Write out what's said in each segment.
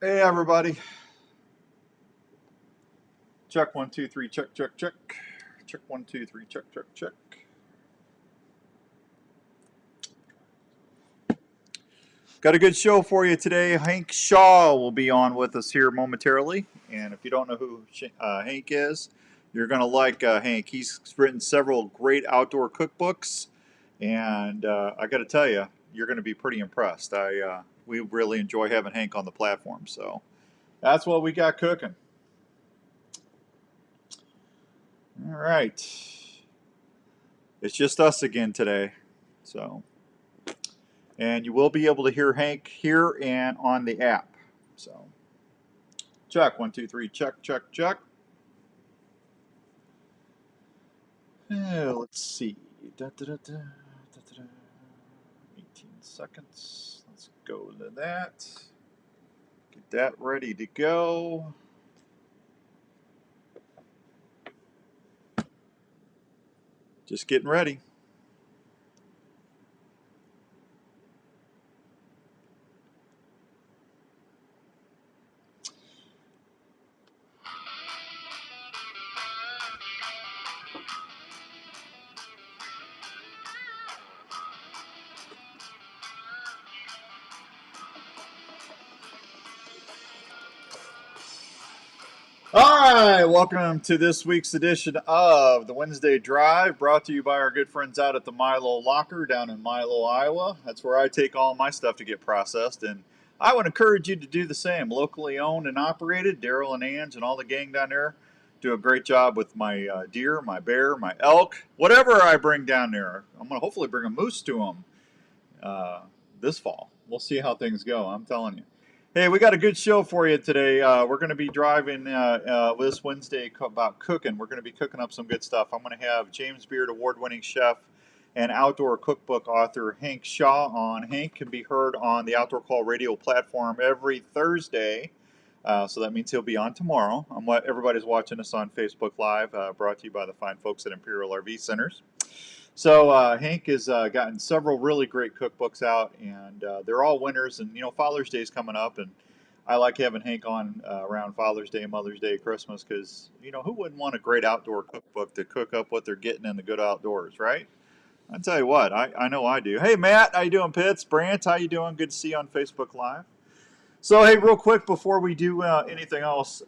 Hey everybody. Check 1 2 3. Check check check. Check 1 2 3. Check check check. Got a good show for you today. Hank Shaw will be on with us here momentarily. And if you don't know who Hank is, you're going to like Hank. He's written several great outdoor cookbooks, and I got to tell you, you're going to be pretty impressed. We really enjoy having Hank on the platform. So that's what we got cooking. All right. It's just us again today. So, and you will be able to hear Hank here and on the app. So, check 1 2 3. Check check check. Let's see. 18 seconds. Let's go to that. Get that ready to go. Just getting ready. All right, welcome to this week's edition of the Wednesday Drive, brought to you by our good friends out at the Milo Locker down in Milo, Iowa. That's where I take all my stuff to get processed, and I would encourage you to do the same. Locally owned and operated. Daryl and Ange and all the gang down there do a great job with my deer, my bear, my elk, whatever I bring down there. I'm going to hopefully bring a moose to them this fall. We'll see how things go, I'm telling you. Hey, we got a good show for you today. We're going to be driving this Wednesday about cooking. We're going to be cooking up some good stuff. I'm going to have James Beard award-winning chef and outdoor cookbook author Hank Shaw on. Hank can be heard on the Outdoor Call radio platform every Thursday. So that means he'll be on tomorrow. Everybody's watching us on Facebook Live, brought to you by the fine folks at Imperial RV Centers. So Hank has gotten several really great cookbooks out, and they're all winners. And Father's Day is coming up, and I like having Hank on around Father's Day, Mother's Day, Christmas, because who wouldn't want a great outdoor cookbook to cook up what they're getting in the good outdoors, right? I tell you what, I know I do. Hey Matt, how you doing? Pitts, Brant, how you doing? Good to see you on Facebook Live. So hey, real quick before we do anything else,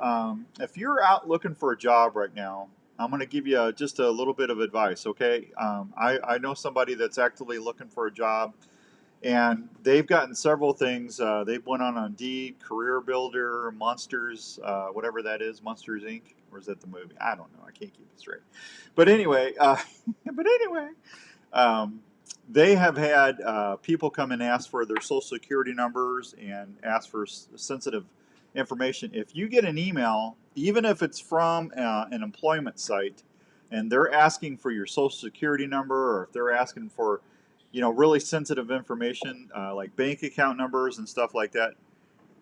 if you're out looking for a job right now, I'm going to give you just a little bit of advice, okay? I know somebody that's actively looking for a job, and they've gotten several things. They've went on Indeed, Career Builder, Monsters, whatever that is, Monsters Inc., or is that the movie? I don't know. I can't keep it straight. But anyway, they have had people come and ask for their social security numbers and ask for sensitive information. If you get an email, even if it's from an employment site, and they're asking for your social security number, or if they're asking for, really sensitive information like bank account numbers and stuff like that.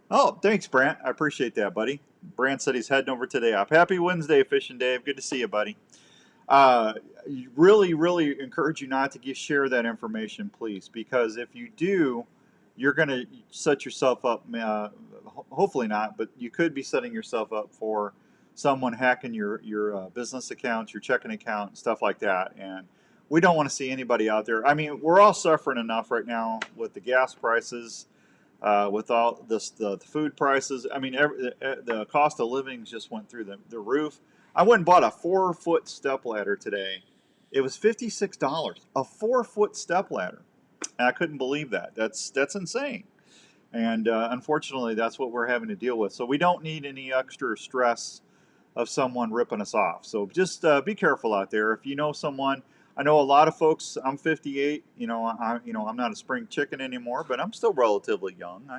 Oh, thanks, Brant. I appreciate that, buddy. Brant said he's heading over to the app. Happy Wednesday, Fishing Dave. Good to see you, buddy. Really encourage you not to share that information, please, because if you do, you're going to set yourself up, hopefully not, but you could be setting yourself up for someone hacking your business accounts, your checking account, stuff like that. And we don't want to see anybody out there. I mean, we're all suffering enough right now with the gas prices, with all this, the food prices. I mean, the cost of living just went through the roof. I went and bought a 4-foot step ladder today. It was $56. A 4-foot step ladder. And I couldn't believe that. That's insane. And unfortunately, that's what we're having to deal with. So we don't need any extra stress of someone ripping us off. So just be careful out there. If you know someone, I know a lot of folks. I'm 58. I'm not a spring chicken anymore, but I'm still relatively young.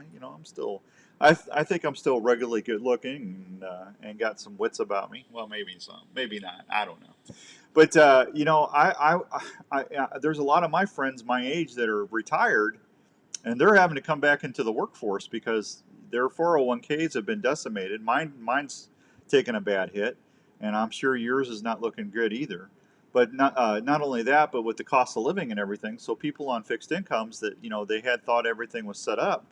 I think I'm still regularly good looking and got some wits about me. Well, maybe some, maybe not. I don't know. But there's a lot of my friends my age that are retired, and they're having to come back into the workforce because their 401ks have been decimated. Mine's taken a bad hit, and I'm sure yours is not looking good either. But not only that, but with the cost of living and everything, so people on fixed incomes that they had thought everything was set up,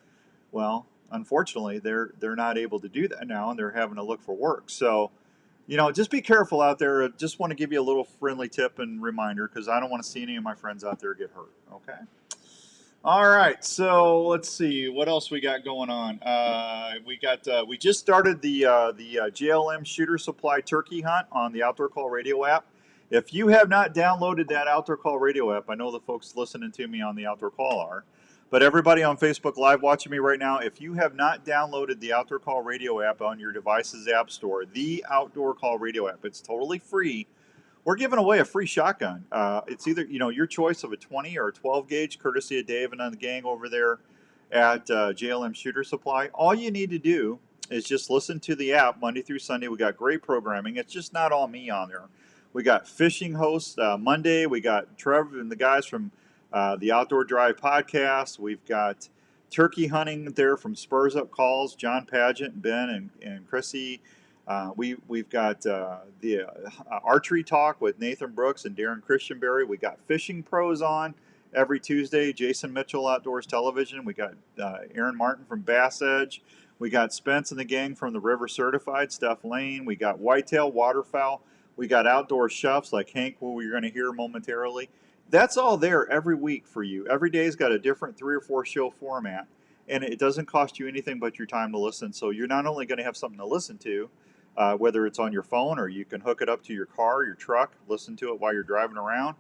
well, unfortunately, they're not able to do that now, and they're having to look for work. So, just be careful out there. Just want to give you a little friendly tip and reminder because I don't want to see any of my friends out there get hurt. Okay. All right, so let's see what else we got going on. We just started the Jlm Shooter Supply Turkey Hunt on the Outdoor Call Radio app. If you have not downloaded that Outdoor Call Radio app, I know the folks listening to me on the Outdoor Call are, but everybody on Facebook Live watching me right now, if you have not downloaded the Outdoor Call Radio app on your device's app store, the Outdoor Call Radio app, it's totally free. We're giving away a free shotgun. It's either your choice of a 20 or a 12 gauge, courtesy of Dave and the gang over there at Jlm Shooter Supply. All you need to do is just listen to the app Monday through Sunday. We got great programming. It's just not all me on there. We got fishing hosts Monday. We got Trevor and the guys from the Outdoor Drive podcast. We've got turkey hunting there from Spurs Up Calls, John Pageant, Ben and Chrissy. We've got the archery talk with Nathan Brooks and Darren Christianberry. We got fishing pros on every Tuesday. Jason Mitchell Outdoors Television. We got Aaron Martin from Bass Edge. We got Spence and the gang from the River Certified. Steph Lane. We got whitetail, waterfowl. We got outdoor chefs like Hank, who you're going to hear momentarily. That's all there every week for you. Every day's got a different 3 or 4 show format, and it doesn't cost you anything but your time to listen. So you're not only going to have something to listen to, whether it's on your phone or you can hook it up to your car, your truck, listen to it while you're driving around.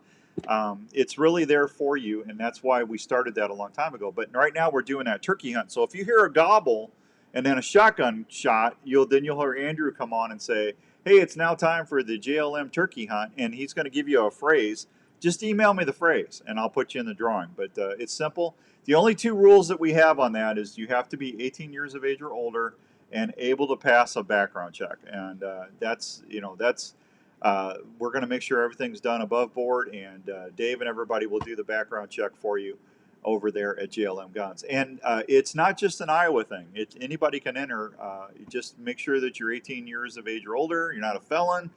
It's really there for you, and that's why we started that a long time ago. But right now we're doing that turkey hunt. So if you hear a gobble and then a shotgun shot, you'll hear Andrew come on and say, hey, it's now time for the Jlm Turkey Hunt, and he's going to give you a phrase. Just email me the phrase, and I'll put you in the drawing. But it's simple. The only 2 rules that we have on that is you have to be 18 years of age or older and able to pass a background check. And we're going to make sure everything's done above board, and Dave and everybody will do the background check for you over there at JLM Guns. And it's not just an Iowa thing. Anybody can enter. Just make sure that you're 18 years of age or older. You're not a felon,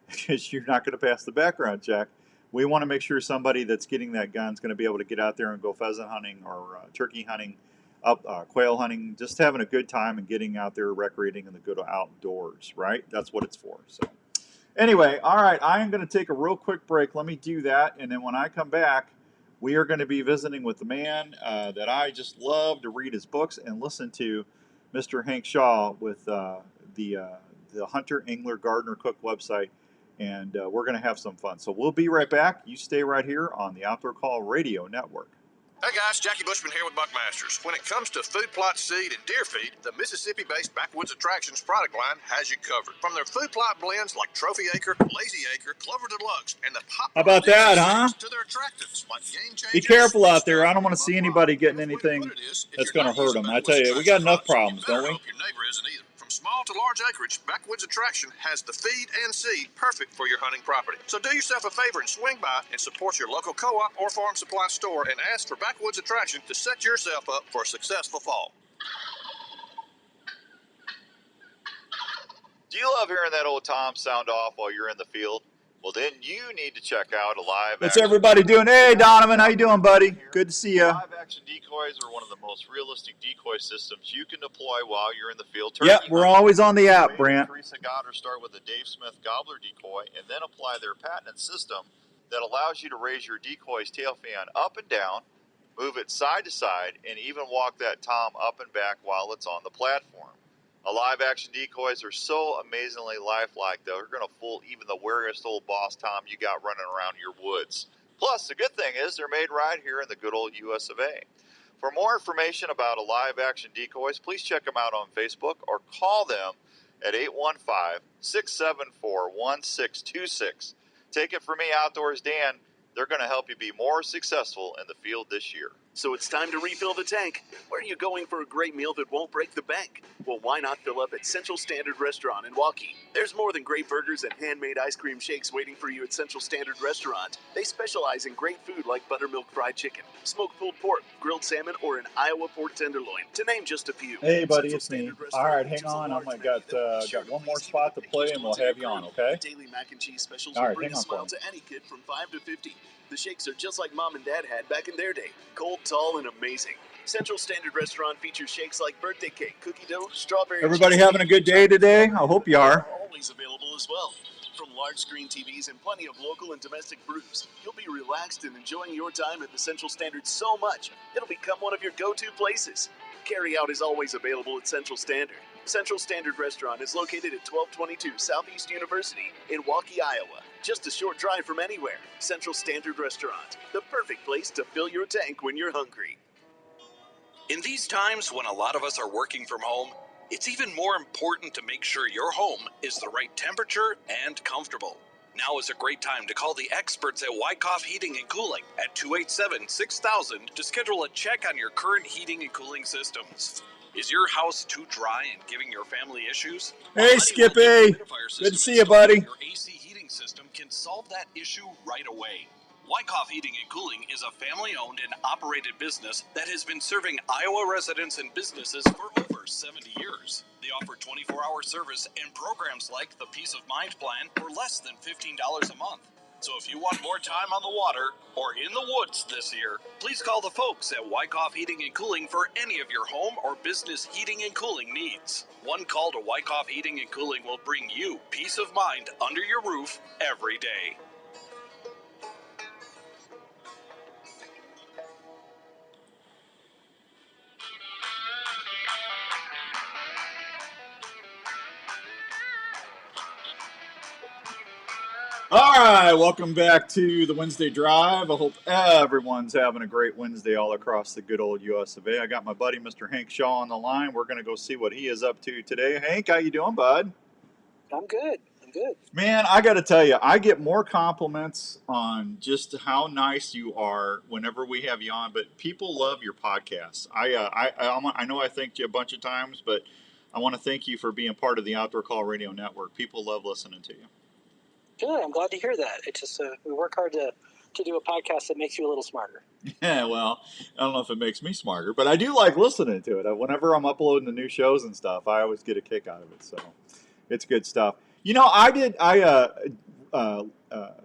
because you're not going to pass the background check. We want to make sure somebody that's getting that gun is going to be able to get out there and go pheasant hunting or turkey hunting, quail hunting, just having a good time and getting out there recreating in the good outdoors, right? That's what it's for. So anyway, all right, I am going to take a real quick break. Let me do that, and then when I come back, we are going to be visiting with the man that I just love to read his books and listen to, Mr. Hank Shaw with the Hunter, Angler, Gardener, Cook website, and we're going to have some fun. So we'll be right back. You stay right here on the Outdoor Call Radio Network. Hey guys, Jackie Bushman here with Buckmasters. When it comes to food plot seed and deer feed, the Mississippi-based Backwoods Attractions product line has you covered. From their food plot blends like Trophy Acre, Lazy Acre, Clover Deluxe, and the pop. How about that, huh? To their attractants like Game Changers. Be careful out there. I don't want to see anybody getting anything that's going to hurt them. I tell you, we got enough problems, don't we? Your neighbor isn't either. From small to large acreage, Backwoods Attraction has the feed and seed perfect for your hunting property. So do yourself a favor and swing by and support your local co-op or farm supply store and ask for Backwoods Attraction to set yourself up for a successful fall. Do you love hearing that old Tom sound off while you're in the field? Well, then you need to check out a live. What's everybody doing? Hey, Donovan, how you doing, buddy? Good to see you. Live action decoys are one of the most realistic decoy systems you can deploy while you're in the field. Yep, we're always on the app, Brant. Teresa Goddard start with a Dave Smith gobbler decoy and then apply their patented system that allows you to raise your decoy's tail fan up and down, move it side to side, and even walk that tom up and back while it's on the platform. Live action decoys are so amazingly lifelike that they're going to fool even the wariest old boss tom you got running around your woods. Plus, the good thing is they're made right here in the good old US of A. For more information about live action decoys, please check them out on Facebook or call them at 815-674-1626. Take it from me, Outdoors Dan. They're going to help you be more successful in the field this year. So it's time to refill the tank. Where are you going for a great meal that won't break the bank? Well, why not fill up at Central Standard Restaurant in Waukee? There's more than great burgers and handmade ice cream shakes waiting for you at Central Standard Restaurant. They specialize in great food like buttermilk fried chicken, smoked pulled pork, grilled salmon, or an Iowa pork tenderloin, to name just a few. Hey, buddy, it's me. All right, hang on. I got one more spot to play, and we'll have you on, okay? Daily mac and cheese specials all right, will bring a smile to any kid from 5 to 50. The shakes are just like Mom and Dad had back in their day. Cold, tall, and amazing. Central Standard Restaurant features shakes like birthday cake, cookie dough, strawberry. Everybody having a good day today? I hope you are. Always available as well. From large screen TVs and plenty of local and domestic brews, you'll be relaxed and enjoying your time at the Central Standard so much, it'll become one of your go-to places. Carry out is always available at Central Standard. Central Standard Restaurant is located at 1222 Southeast University in Waukee, Iowa. Just a short drive from anywhere. Central Standard Restaurant, the perfect place to fill your tank when you're hungry. In these times when a lot of us are working from home, it's even more important to make sure your home is the right temperature and comfortable. Now is a great time to call the experts at Wyckoff Heating and Cooling at 287-6000 to schedule a check on your current heating and cooling systems. Is your house too dry and giving your family issues? Hey, Skippy. Good to see you, buddy. Your AC heating system can solve that issue right away. Wyckoff Heating and Cooling is a family-owned and operated business that has been serving Iowa residents and businesses for over 70 years. They offer 24-hour service and programs like the Peace of Mind Plan for less than $15 a month. So if you want more time on the water or in the woods this year, please call the folks at Wyckoff Heating and Cooling for any of your home or business heating and cooling needs. One call to Wyckoff Heating and Cooling will bring you peace of mind under your roof every day. All right, welcome back to the Wednesday Drive. I hope everyone's having a great Wednesday all across the good old US of A. I got my buddy Mr. Hank Shaw on the line. We're going to go see what he is up to today. Hank, how you doing, bud? I'm good. Man, I got to tell you, I get more compliments on just how nice you are whenever we have you on, but people love your podcast. I know I thanked you a bunch of times, but I want to thank you for being part of the Outdoor Call Radio Network. People love listening to you. Good. I'm glad to hear that. It's just we work hard to do a podcast that makes you a little smarter. Yeah, well, I don't know if it makes me smarter, but I do like listening to it. Whenever I'm uploading the new shows and stuff, I always get a kick out of it. So it's good stuff. You know,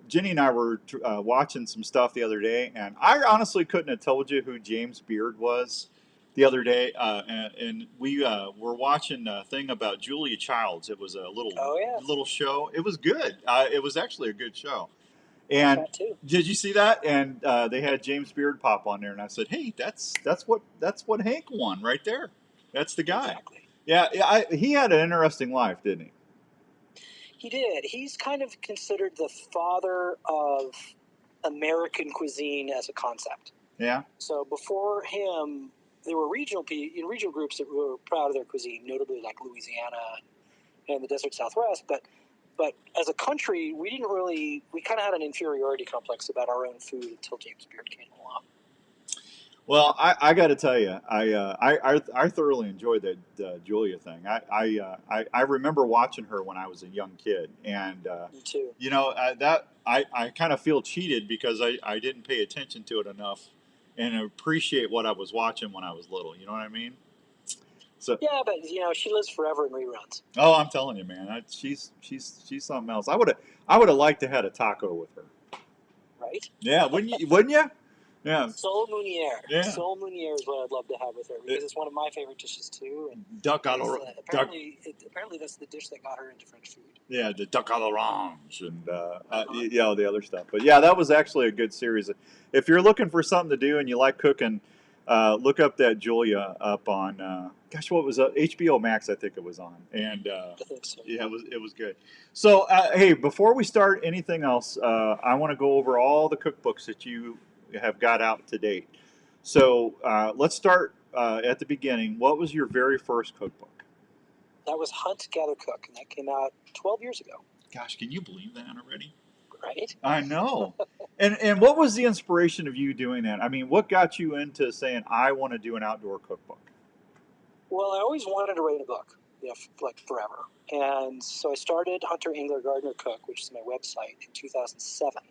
Jenny and I were watching some stuff the other day, and I honestly couldn't have told you who James Beard was the other day. And we were watching a thing about Julia Childs. It was a little show. It was good. It was actually a good show. And did you see that? And they had James Beard pop on there, and I said, "Hey, that's what Hank won right there. That's the guy." Exactly. Yeah. He had an interesting life, didn't he? He did. He's kind of considered the father of American cuisine as a concept. Yeah. So before him, there were regional groups that were proud of their cuisine, notably like Louisiana and the desert Southwest. But as a country, we kind of had an inferiority complex about our own food until James Beard came along. Well, I got to tell you, I thoroughly enjoyed that Julia thing. I remember watching her when I was a young kid, and me too. You know I kind of feel cheated because I didn't pay attention to it enough and appreciate what I was watching when I was little. You know what I mean? So yeah, but she lives forever in reruns. Oh, I'm telling you, man, she's something else. I would have liked to have a taco with her. Right? Yeah, wouldn't you? Yeah. Sole Meuniere. Yeah. Sole Meuniere is what I'd love to have with her because it's one of my favorite dishes too. And duck à apparently that's the dish that got her into French food. Yeah, the duck à l'orange and the other stuff. But yeah, that was actually a good series. If you're looking for something to do and you like cooking, look up that Julia up on what was HBO Max? I think it was on, and I think so. Yeah, it was good. So hey, before we start anything else, I want to go over all the cookbooks that you have got out to date. So let's start at the beginning. What was your very first cookbook? That was Hunt, Gather, Cook, and that came out 12 years ago. Gosh, can you believe that already? Right? I know. And what was the inspiration of you doing that? I mean, what got you into saying, I want to do an outdoor cookbook? Well, I always wanted to write a book, like forever. And so I started Hunter, Angler, Gardener, Cook, which is my website, in 2007.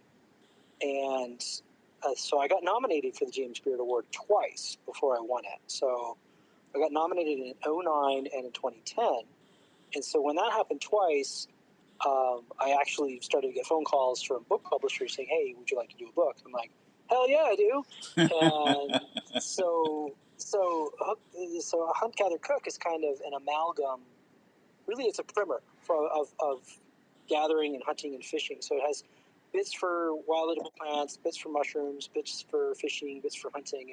And so I got nominated for the James Beard Award twice before I won it. So I got nominated in 2009 and in 2010. And so when that happened twice, I actually started to get phone calls from book publishers saying, "Hey, would you like to do a book?" I'm like, "Hell yeah, I do!" And so So a hunt, gather, cook is kind of an amalgam. Really, it's a primer of gathering and hunting and fishing. So it has bits for wild edible plants, bits for mushrooms, bits for fishing, bits for hunting,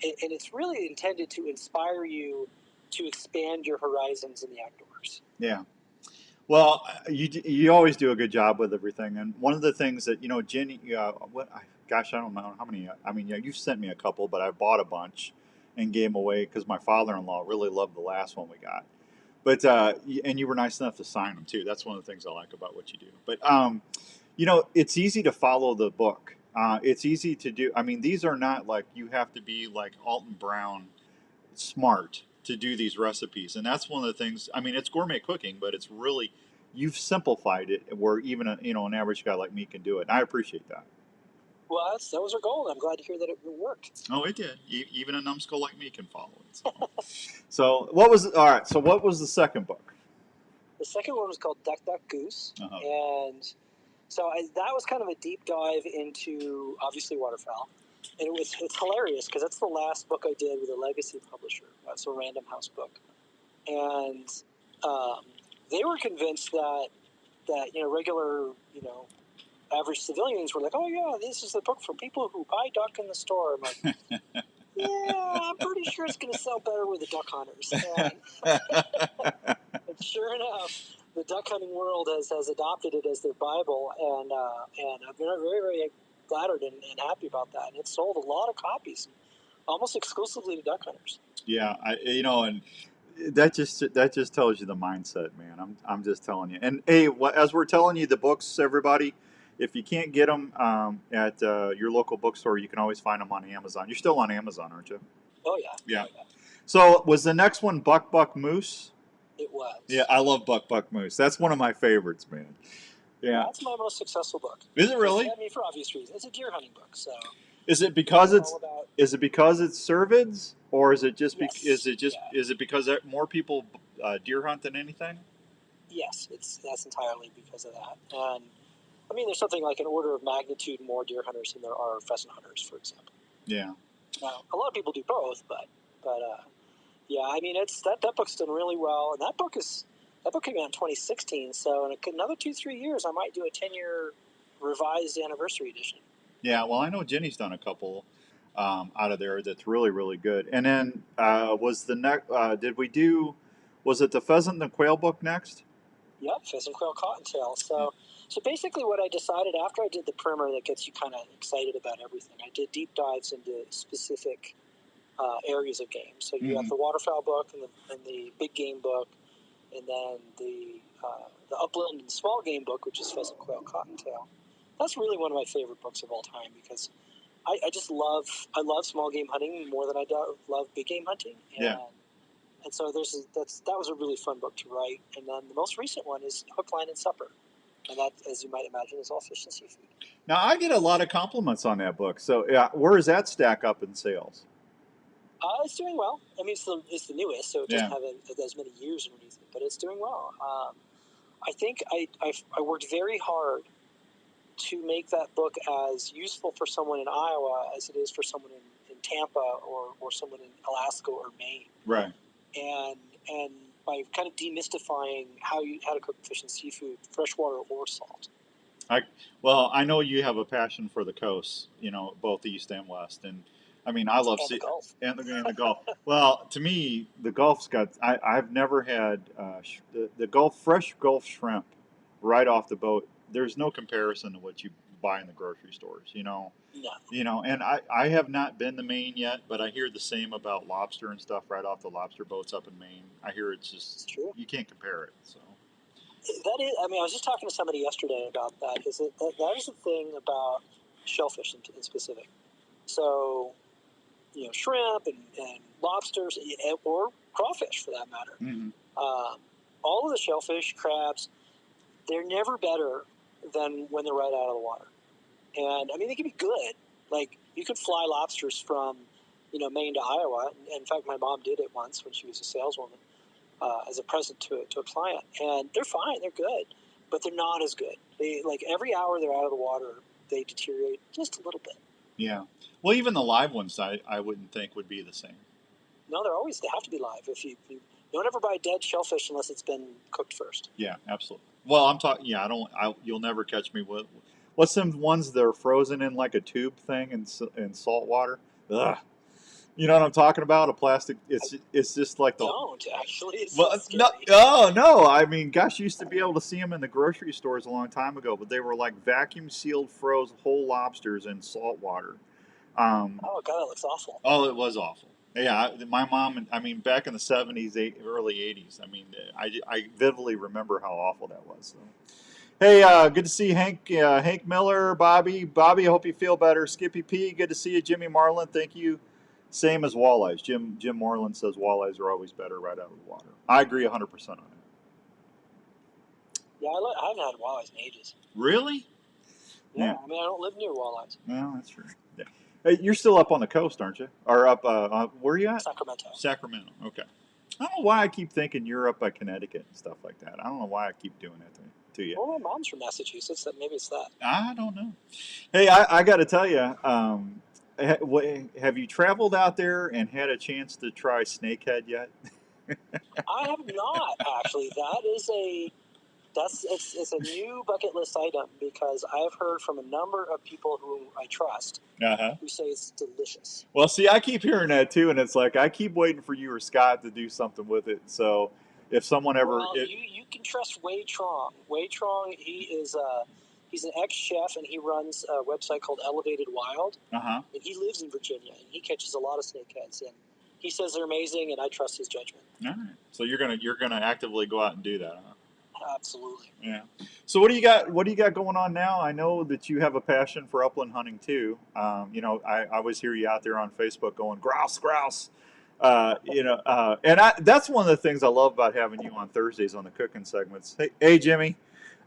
and it's really intended to inspire you to expand your horizons in the outdoors. Yeah. Well, you always do a good job with everything, and one of the things that Jenny, gosh, I don't know how many. I mean, yeah, you've sent me a couple, but I bought a bunch and gave them away because my father-in-law really loved the last one we got. But and you were nice enough to sign them too. That's one of the things I like about what you do. But it's easy to follow the book. It's easy to do. I mean, these are not like you have to be like Alton Brown smart to do these recipes, and that's one of the things. I mean, it's gourmet cooking, but it's really you've simplified it where even an average guy like me can do it. And I appreciate that. Well, that was our goal, and I'm glad to hear that it worked. Oh, it did. Even a numbskull like me can follow it. So what was all right? So what was the second book? The second one was called Duck Duck Goose, Uh-huh. and so that was kind of a deep dive into obviously waterfowl. And it's hilarious because that's the last book I did with a legacy publisher. That's a Random House book, and they were convinced that regular average civilians were like, oh yeah, this is the book for people who buy duck in the store. I'm like, yeah, I'm pretty sure it's going to sell better with the duck hunters. And sure enough, the duck hunting world has adopted it as their Bible, and I'm very, very flattered and happy about that. And it sold a lot of copies, almost exclusively to duck hunters. Yeah, and that just tells you the mindset, man. I'm just telling you. And hey, as we're telling you the books, everybody, if you can't get them at your local bookstore, you can always find them on Amazon. You're still on Amazon, aren't you? Oh yeah. Yeah. Oh, yeah. So was the next one Buck Buck Moose? It was. Yeah, I love Buck Buck Moose. That's one of my favorites, man. Yeah. That's my most successful book. Is it really? I mean, for obvious reasons. It's a deer hunting book, so. Is it because it's all about, is it because it's cervids, or is it just yes, is it because more people deer hunt than anything? Yes, that's entirely because of that. And I mean, there's something like an order of magnitude more deer hunters than there are pheasant hunters, for example. Yeah. Now, a lot of people do both, but yeah, I mean, that book's done really well, and that book came out in 2016. So in another 2-3 years, I might do a 10-year revised anniversary edition. Yeah, well, I know Jenny's done a couple out of there that's really, really good. And then was the next? Was it the pheasant and the quail book next? Yep, pheasant, quail, cottontail. So basically, what I decided after I did the primer that gets you kind of excited about everything, I did deep dives into specific areas of game. So you have the waterfowl book and the big game book, and then the upland and small game book, which is pheasant, quail, cottontail. That's really one of my favorite books of all time because I just love small game hunting more than I love big game hunting. And so that was a really fun book to write. And then the most recent one is Hook, Line, and Supper. And that, as you might imagine, is all fish and seafood. Now, I get a lot of compliments on that book. So where does that stack up in sales? It's doing well. I mean, it's the newest, so it doesn't have as many years underneath it, but it's doing well. I think I worked very hard to make that book as useful for someone in Iowa as it is for someone in Tampa or someone in Alaska or Maine. Right. And by kind of demystifying how to cook fish and seafood, freshwater or salt. I know you have a passion for the coast, both east and west, and I mean I love the Gulf. And the Gulf. Well, to me, the Gulf's got. I've never had the Gulf fresh Gulf shrimp right off the boat. There's no comparison to what you buy in the grocery stores, No. And I have not been to Maine yet, but I hear the same about lobster and stuff right off the lobster boats up in Maine. I hear it's true. You can't compare it. So that is. I mean, I was just talking to somebody yesterday about that. That is the thing about shellfish in specific. So, shrimp and lobsters or crawfish for that matter. Mm-hmm. All of the shellfish, crabs, they're never better than when they're right out of the water. And I mean, they can be good. Like you could fly lobsters from, Maine to Iowa. In fact, my mom did it once when she was a saleswoman as a present to a client, and they're fine. They're good, but they're not as good. They every hour they're out of the water, they deteriorate just a little bit. Yeah. Well, even the live ones, I wouldn't think would be the same. No, they have to be live. If you don't ever buy dead shellfish unless it's been cooked first. Yeah, absolutely. Well, I'm talking. Yeah, you'll never catch me with. What's them ones that are frozen in like a tube thing in salt water? Ugh. You know what I'm talking about? A plastic. It's just like the. Don't actually. It's Well, so scary. no. I mean, gosh, you used to be able to see them in the grocery stores a long time ago, but they were like vacuum sealed, froze whole lobsters in salt water. Oh god, that looks awful. Oh, it was awful. Yeah, my mom. I mean, back in the '70s, early '80s. I mean, I vividly remember how awful that was. So. Hey, good to see Hank Miller, Bobby. I hope you feel better. Skippy P, good to see you. Jimmy Marlin, thank you. Same as walleyes. Jim Moreland says walleyes are always better right out of the water. I agree 100% on that. Yeah, I haven't had walleyes in ages. Really? Yeah, I mean, I don't live near walleyes. No, that's true. Yeah. Hey, you're still up on the coast, aren't you? Or up, where are you at? Sacramento. Sacramento, okay. I don't know why I keep thinking you're up by Connecticut and stuff like that. I don't know why I keep doing that to you. Well, my mom's from Massachusetts. Maybe it's that. I don't know. Hey, I got to tell you, have you traveled out there and had a chance to try snakehead yet? I have not actually. It's a new bucket list item because I've heard from a number of people who I trust who say it's delicious. Well, see, I keep hearing that too, and it's like I keep waiting for you or Scott to do something with it. So, if someone ever, you can trust Wade Trong. Wade Trong, he's an ex-chef and he runs a website called Elevated Wild. And he lives in Virginia and he catches a lot of snakeheads and he says they're amazing and I trust his judgment. All right. So you're gonna actively go out and do that, huh? Absolutely. Yeah. So what do you got going on now? I know that you have a passion for upland hunting too. I always hear you out there on Facebook going grouse. That's one of the things I love about having you on Thursdays on the cooking segments. Hey Jimmy,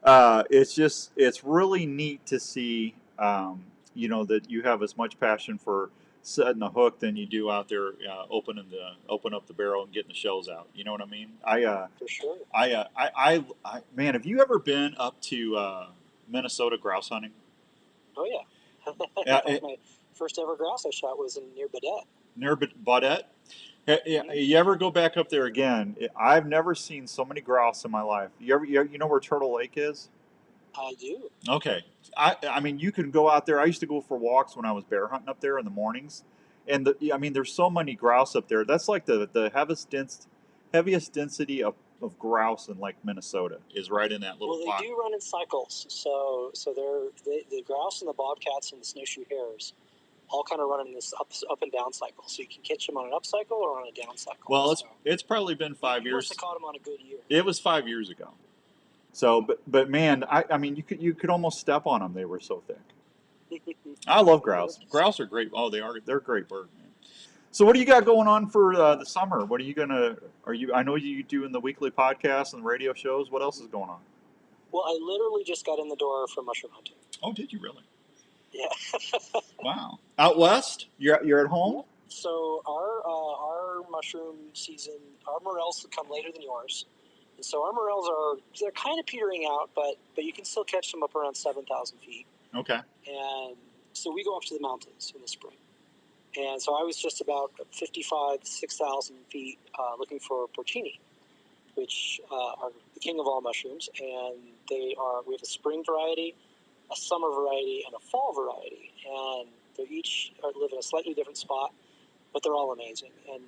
it's really neat to see that you have as much passion for setting a hook than you do out there open up the barrel and getting the shells out. You know what I mean? For sure. Man, have you ever been up to Minnesota grouse hunting? Oh yeah. My first ever grouse I shot was near Baudette. Near Baudette? You ever go back up there again? I've never seen so many grouse in my life. You know where Turtle Lake is? I do. Okay. I mean, you can go out there. I used to go for walks when I was bear hunting up there in the mornings. And there's so many grouse up there. That's like the heaviest density of grouse in like Minnesota is right in that little Well, they do run in cycles. So the grouse and the bobcats and the snowshoe hares all kind of run in this up and down cycle. So you can catch them on an up cycle or on a down cycle. Well, it's probably been 5 years. You must have caught them on a good year. It was 5 years ago. So, but man, I mean, you could almost step on them. They were so thick. I love grouse. Grouse are great. Oh, they're a great bird, man. So, what do you got going on for the summer? What are you I know you doing the weekly podcast and radio shows. What else is going on? Well, I literally just got in the door for mushroom hunting. Oh, did you really? Yeah. Wow. Out west? You're at home? So our mushroom season, our morels come later than yours. And so our morels they're kind of petering out, but you can still catch them up around 7,000 feet. Okay. And so we go up to the mountains in the spring. And so I was just about 6,000 feet looking for porcini, which are the king of all mushrooms. And we have a spring variety, a summer variety, and a fall variety. And they each live in a slightly different spot, but they're all amazing. And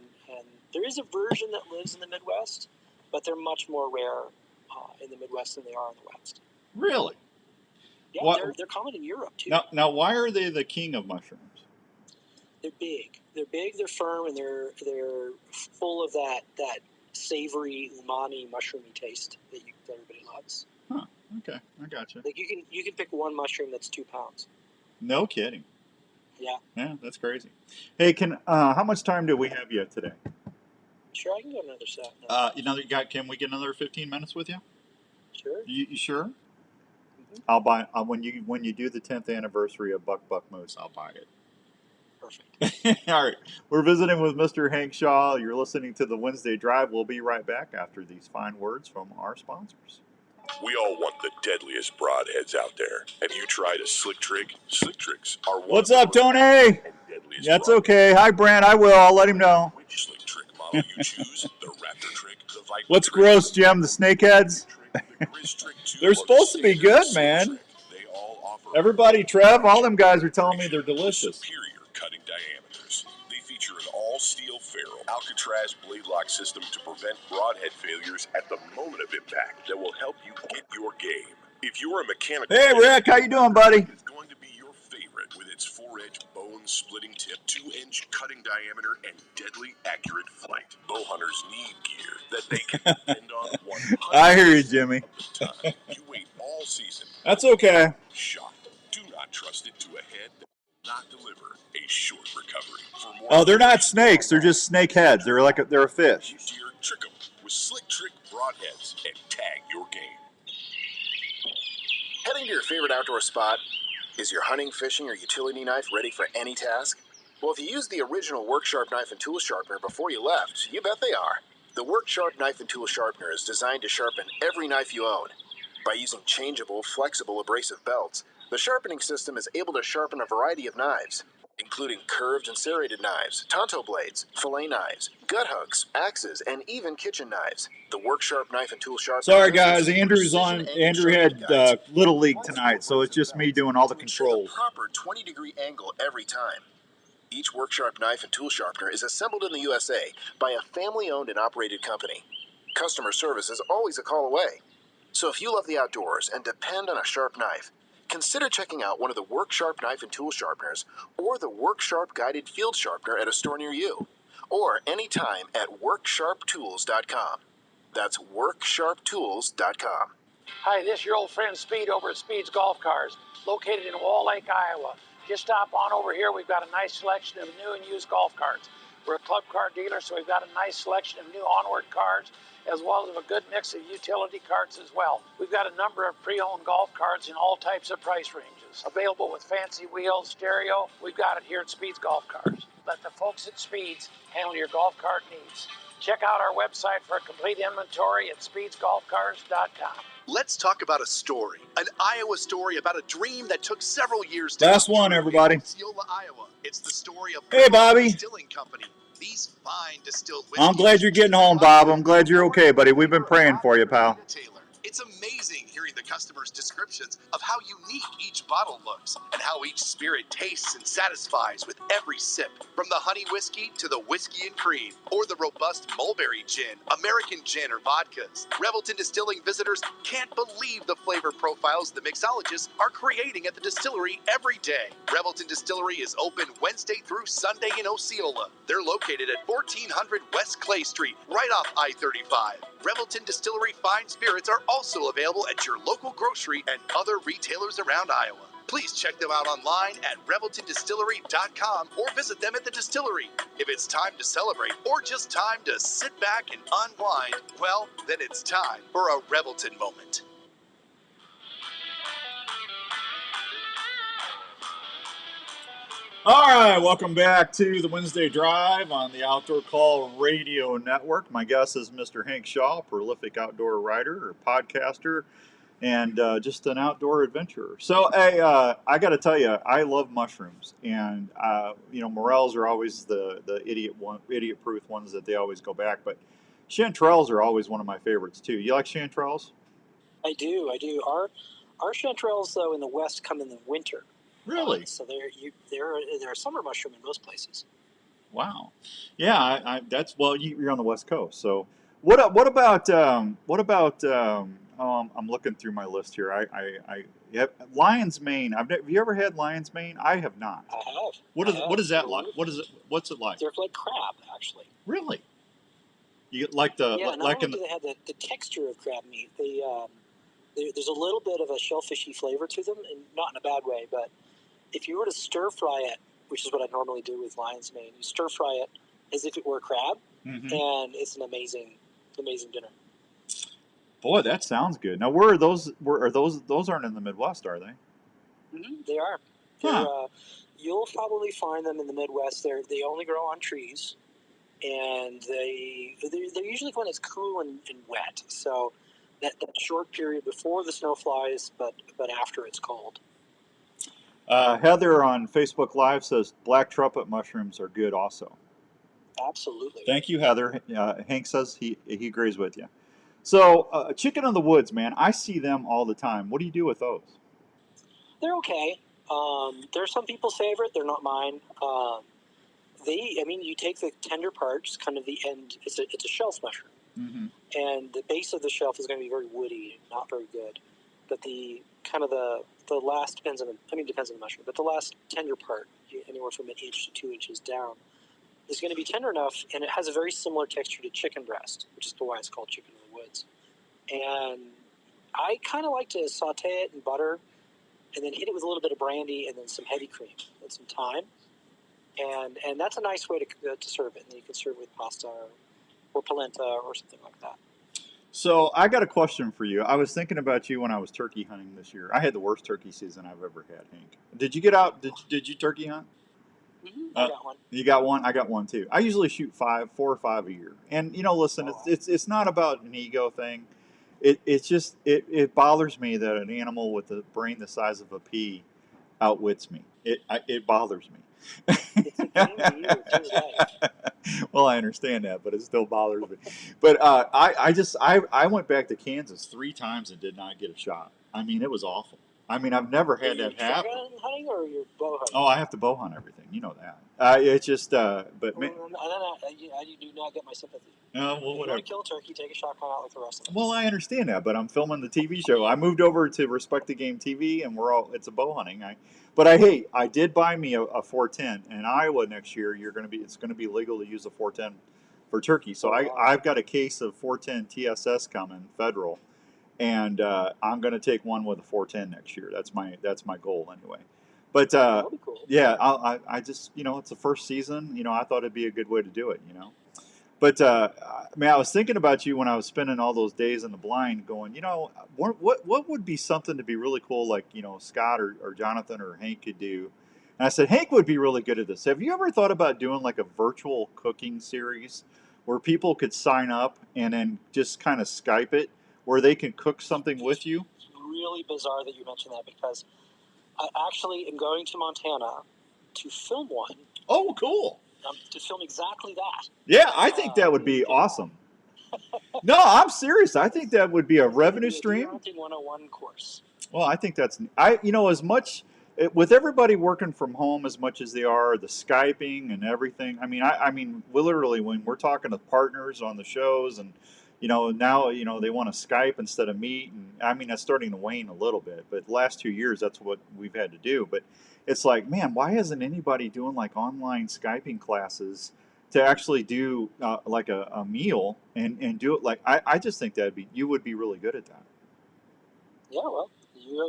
there is a version that lives in the Midwest, but they're much more rare in the Midwest than they are in the West. Really? Yeah, they're common in Europe too. Now, why are they the king of mushrooms? They're big. They're firm, and they're full of that savory, umami, mushroomy taste that everybody loves. Huh. Okay, I gotcha. Like you can pick one mushroom that's 2 pounds. No kidding. Yeah. Yeah, that's crazy. Hey, how much time do we have yet today? Sure, I can go another set. Can we get another 15 minutes with you? Sure. You sure? Mm-hmm. I'll buy when you do the 10th anniversary of Buck Moose, I'll buy it. Perfect. All right, we're visiting with Mr. Hank Shaw. You're listening to the Wednesday Drive. We'll be right back after these fine words from our sponsors. We all want the deadliest broadheads out there. Have you tried a slick trick? Slick tricks are one What's up, Tony? deadliest. That's okay. Hi, Brent. I will. I'll let him know. Which slick trick model you choose, the Raptor trick, the Viper What's trick, gross, Jim? The snakeheads? the Grizz trick 2, They're or the supposed to be standard good, slick man. trick. They all offer Everybody, Trev, all them guys are telling me they're delicious. superior cutting diameters. They feature an all-steel ferrule Alcatraz blade lock system to prevent broadhead failures at the moment of impact that will help you get your game. If you're a mechanical Hey, Rick, how you doing, buddy? it's going to be your favorite with its 4-edge bone-splitting tip, 2-inch cutting diameter, and deadly accurate flight. Bow hunters need gear that they can depend on 100% I hear you, Jimmy. of the time. You wait all season. That's okay. Shot. Do not trust it to a head that will not deliver a short recovery. For more Oh, they're not snakes. They're just snake heads. They're a fish. Deer, trick 'em with slick trick broadheads and tag your game. Heading to your favorite outdoor spot? Is your hunting, fishing, or utility knife ready for any task? Well, if you used the original Work Sharp knife and tool sharpener before you left, you bet they are. The Work Sharp knife and tool sharpener is designed to sharpen every knife you own. By using changeable, flexible abrasive belts, the sharpening system is able to sharpen a variety of knives, including curved and serrated knives, tonto blades, fillet knives, gut hooks, axes, and even kitchen knives. The Work Sharp knife and tool sharpener. Sorry, guys. Andrew had Little League tonight, so it's just me doing all the controls. The proper 20-degree angle every time. Each Work Sharp knife and tool sharpener is assembled in the USA by a family-owned and operated company. Customer service is always a call away. So if you love the outdoors and depend on a sharp knife, consider checking out one of the Work Sharp knife and tool sharpeners or the Work Sharp guided field sharpener at a store near you, or anytime at WorkSharpTools.com. That's WorkSharpTools.com. Hi, this is your old friend Speed over at Speed's Golf Cars, located in Wall Lake, Iowa. Just stop on over here. We've got a nice selection of new and used golf carts. We're a club car dealer, so we've got a nice selection of new onward cars, as well as a good mix of utility carts as well. We've got a number of pre-owned golf carts in all types of price ranges. Available with fancy wheels, stereo, we've got it here at Speed's Golf Cars. Let the folks at Speed's handle your golf cart needs. Check out our website for a complete inventory at speedsgolfcars.com. Let's talk about a story, an Iowa story about a dream that took several years to Last come one, true everybody. in Osceola, Iowa. It's the story of Hey, Bobby. Distilling Company. These fine distilled I'm whiskeys glad you're getting home, Bob. I'm glad you're okay, buddy. We've been praying for you, pal. Taylor. It's amazing hearing the customers' descriptions of how unique each bottle looks and how each spirit tastes and satisfies with every sip. From the honey whiskey to the whiskey and cream, or the robust mulberry gin, American gin, or vodkas. Revelton Distilling visitors can't believe the flavor profiles the mixologists are creating at the distillery every day. Revelton Distillery is open Wednesday through Sunday in Osceola. They're located at 1400 West Clay Street, right off I-35. Revelton Distillery fine spirits are also available at your local grocery and other retailers around Iowa. Please check them out online at ReveltonDistillery.com or visit them at the distillery. If it's time to celebrate or just time to sit back and unwind, well, then it's time for a Revelton moment. All right, welcome back to the Wednesday Drive on the Outdoor Call Radio Network. My guest is Mr. Hank Shaw, prolific outdoor writer or podcaster, and just an outdoor adventurer. So, hey, I got to tell you, I love mushrooms, and morels are always the idiot-proof ones that they always go back. But chanterelles are always one of my favorites too. You like chanterelles? I do. Our chanterelles, though, in the West come in the winter. Really? So they're a summer mushroom in most places. Wow. Yeah, you're on the West Coast. So what about I'm looking through my list here. Lion's mane. Have you ever had lion's mane? I have not. I have. What is that like? What's it like? They're like crab, actually. Really? You like the not only do they have the texture of crab meat, there's a little bit of a shellfishy flavor to them, and not in a bad way, but if you were to stir fry it, which is what I normally do with lion's mane, you stir fry it as if it were crab, and it's an amazing dinner. Boy, that sounds good. Now, where are those? Those aren't in the Midwest, are they? They are. Huh. You'll probably find them in the Midwest. They only grow on trees, and they're usually when it's cool and wet. So that short period before the snow flies, but after it's cold. Heather on Facebook Live says black trumpet mushrooms are good also. Absolutely. Thank you, Heather. Hank says he agrees with you. So, chicken in the woods, man, I see them all the time. What do you do with those? They're okay. They're some people's favorite. They're not mine. You take the tender parts, kind of the end. It's a shelf mushroom, and the base of the shelf is going to be very woody, not very good. But the last depends on the mushroom. But the last tender part, anywhere from an inch to 2 inches down, is going to be tender enough, and it has a very similar texture to chicken breast, which is why it's called chicken in the woods. And I kind of like to saute it in butter, and then hit it with a little bit of brandy, and then some heavy cream and some thyme. And that's a nice way to serve it. And then you can serve it with pasta or polenta or something like that. So I got a question for you. I was thinking about you when I was turkey hunting this year. I had the worst turkey season I've ever had, Hank. Did you get out? Did you turkey hunt? I got one. You got one? I got one too. I usually shoot 4 or 5 a year. And listen, it's not about an ego thing. It bothers me that an animal with a brain the size of a pea outwits me. It bothers me. It's a game to you. It's your life. Well, I understand that, but it still bothers me. But I went back to Kansas 3 times and did not get a shot. I mean, it was awful. I mean, I've never had that happen. Shotgun hunting or your bow hunting? Oh, I have to bow hunt everything. You know that. It's just, but I do not get my sympathy. well, If you whatever. want to kill a turkey, take a shotgun out like the rest of us. Well, I understand that, but I'm filming the TV show. I moved over to Respect the Game TV, and it's a bow hunting. I did buy me a 410. In Iowa next year, it's going to be legal to use a 410 for turkey. So I've got a case of 410 TSS coming, federal, and I'm going to take one with a 410 next year. That's my goal anyway. But That'll be cool. yeah, I just it's the first season. I thought it'd be a good way to do it. But I was thinking about you when I was spending all those days in the blind, going, what would be something to be really cool, like Scott or Jonathan or Hank could do. And I said Hank would be really good at this. Have you ever thought about doing like a virtual cooking series where people could sign up and then just kind of Skype it, where they can cook something with you? It's really bizarre that you mentioned that, because I actually am going to Montana to film one. Oh, cool. To film exactly that. Yeah, I think that would be awesome. No, I'm serious. I think that would be a revenue stream. Hunting 101 course. Well, I think that's as much with everybody working from home as much as they are, the Skyping and everything. I mean, literally when we're talking to partners on the shows, and now they want to Skype instead of meet, and I mean that's starting to wane a little bit. But the last 2 years, that's what we've had to do. But it's like, man, why isn't anybody doing like online Skyping classes to actually do like a meal and do it? Like I just think you would be really good at that. Yeah, well,